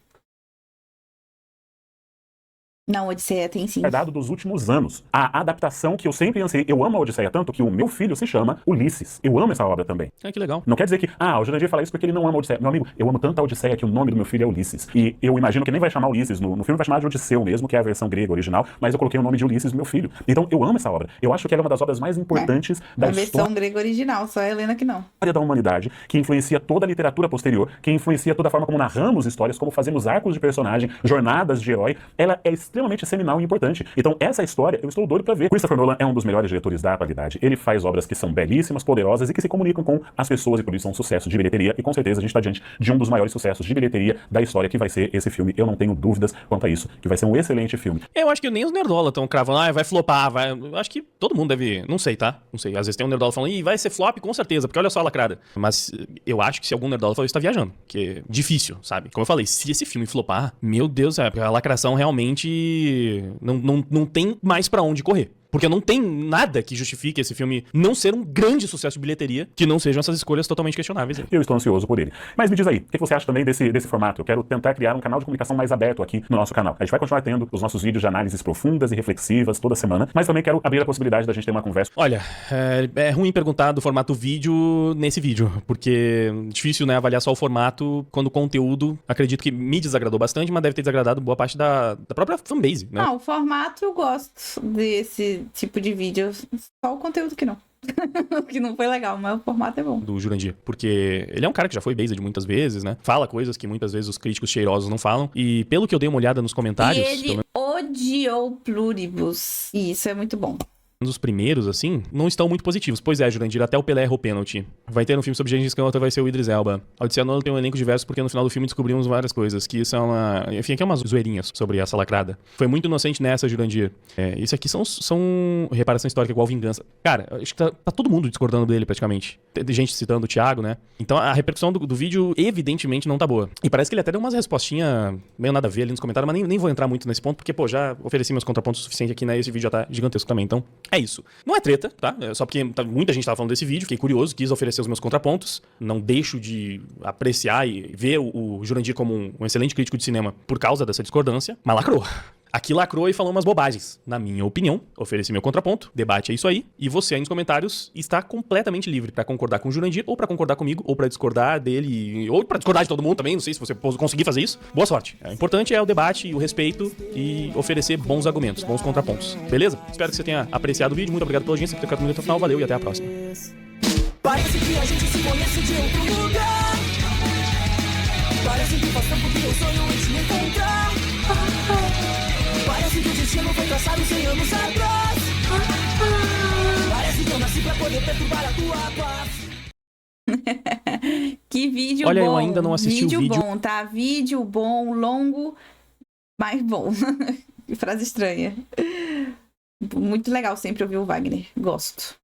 Não, Odisseia tem sim. Dos últimos anos. A adaptação que eu sempre ansei. Eu amo a Odisseia tanto que o meu filho se chama Ulisses. Eu amo essa obra também. que legal. Não quer dizer que, o Jurandir fala isso porque ele não ama a Odisseia. Meu amigo, eu amo tanto a Odisseia que o nome do meu filho é Ulisses. E eu imagino que nem vai chamar Ulisses no filme, vai chamar de Odisseu mesmo, que é a versão grega original, mas eu coloquei o nome de Ulisses no meu filho. Então eu amo essa obra. Eu acho que ela é uma das obras mais importantes da A versão história grega original, só a Helena que não. da humanidade, que influencia toda a literatura posterior, que influencia toda a forma como narramos histórias, como fazemos arcos de personagem, jornadas de herói. Ela é extremamente seminal e importante. Então, essa história, eu estou doido pra ver. Christopher Nolan é um dos melhores diretores da atualidade. Ele faz obras que são belíssimas, poderosas e que se comunicam com as pessoas e por isso são um sucesso de bilheteria. E com certeza a gente está diante de um dos maiores sucessos de bilheteria da história, que vai ser esse filme. Eu não tenho dúvidas quanto a isso, que vai ser um excelente filme. Eu acho que nem os nerdola estão cravando, vai flopar, vai... Eu acho que todo mundo deve... Não sei, tá? Não sei. Às vezes tem um nerdola falando, vai ser flop com certeza, porque olha só a lacrada. Mas eu acho que se algum nerdola falou isso, tá viajando. Que é difícil, sabe? Como eu falei, se esse filme flopar, meu Deus, a lacração realmente não tem mais pra onde correr. Porque não tem nada que justifique esse filme não ser um grande sucesso de bilheteria, que não sejam essas escolhas totalmente questionáveis. Eu estou ansioso por ele. Mas me diz aí, o que você acha também desse formato? Eu quero tentar criar um canal de comunicação mais aberto aqui no nosso canal. A gente vai continuar tendo os nossos vídeos de análises profundas e reflexivas toda semana, mas também quero abrir a possibilidade da gente ter uma conversa. Olha, é ruim perguntar do formato vídeo nesse vídeo, porque é difícil, né, avaliar só o formato quando o conteúdo, acredito que me desagradou bastante, mas deve ter desagradado boa parte da própria fanbase, né? O formato eu gosto desse tipo de vídeo, só o conteúdo que não. Que não foi legal, mas o formato é bom. Do Jurandir, porque ele é um cara que já foi based muitas vezes, né? Fala coisas que muitas vezes os críticos cheirosos não falam, e pelo que eu dei uma olhada nos comentários... E ele odiou Pluribus, e isso é muito bom. Os primeiros, assim, não estão muito positivos. Pois é, Jurandir, até o Pelé errou pênalti. Vai ter um filme sobre Gengis Khan, outro vai ser o Idris Elba. A Odisseia Nola tem um elenco diverso porque no final do filme descobrimos várias coisas, que isso é uma... Enfim, aqui é umas zoeirinhas sobre essa lacrada. Foi muito inocente nessa, Jurandir. Isso aqui são reparação histórica igual vingança. Cara, acho que tá todo mundo discordando dele, praticamente. Tem gente citando o Thiago, né? Então a repercussão do vídeo, evidentemente, não tá boa. E parece que ele até deu umas respostinhas meio nada a ver ali nos comentários, mas nem vou entrar muito nesse ponto, porque, pô, já ofereci meus contrapontos o suficiente aqui, né? Esse vídeo já tá gigantesco também. Então, é isso. Não é treta, tá? É só porque muita gente tava falando desse vídeo, fiquei curioso, quis oferecer os meus contrapontos. Não deixo de apreciar e ver o Jurandir como um excelente crítico de cinema por causa dessa discordância, mas lacrou. Aqui lacrou e falou umas bobagens. Na minha opinião, ofereci meu contraponto, debate é isso aí, e você aí nos comentários está completamente livre pra concordar com o Jurandir, ou pra concordar comigo, ou pra discordar dele, ou pra discordar de todo mundo também, não sei se você conseguir fazer isso. Boa sorte. O importante é o debate e o respeito e oferecer bons argumentos, bons contrapontos. Beleza? Espero que você tenha apreciado o vídeo, muito obrigado pela audiência, por ter ficado comigo até o final, valeu e até a próxima. Parece que a gente se conhece de outro lugar. Parece que faz tempo que eu sonho em te encontrar. Parece que o destino foi traçado 100 anos atrás. Parece que eu nasci pra poder perturbar a tua paz. Que vídeo Olha, bom. eu ainda não assisti vídeo o vídeo. Bom, tá? Vídeo bom, longo, mas bom. Que frase estranha. Muito legal sempre ouvir o Wagner. Gosto.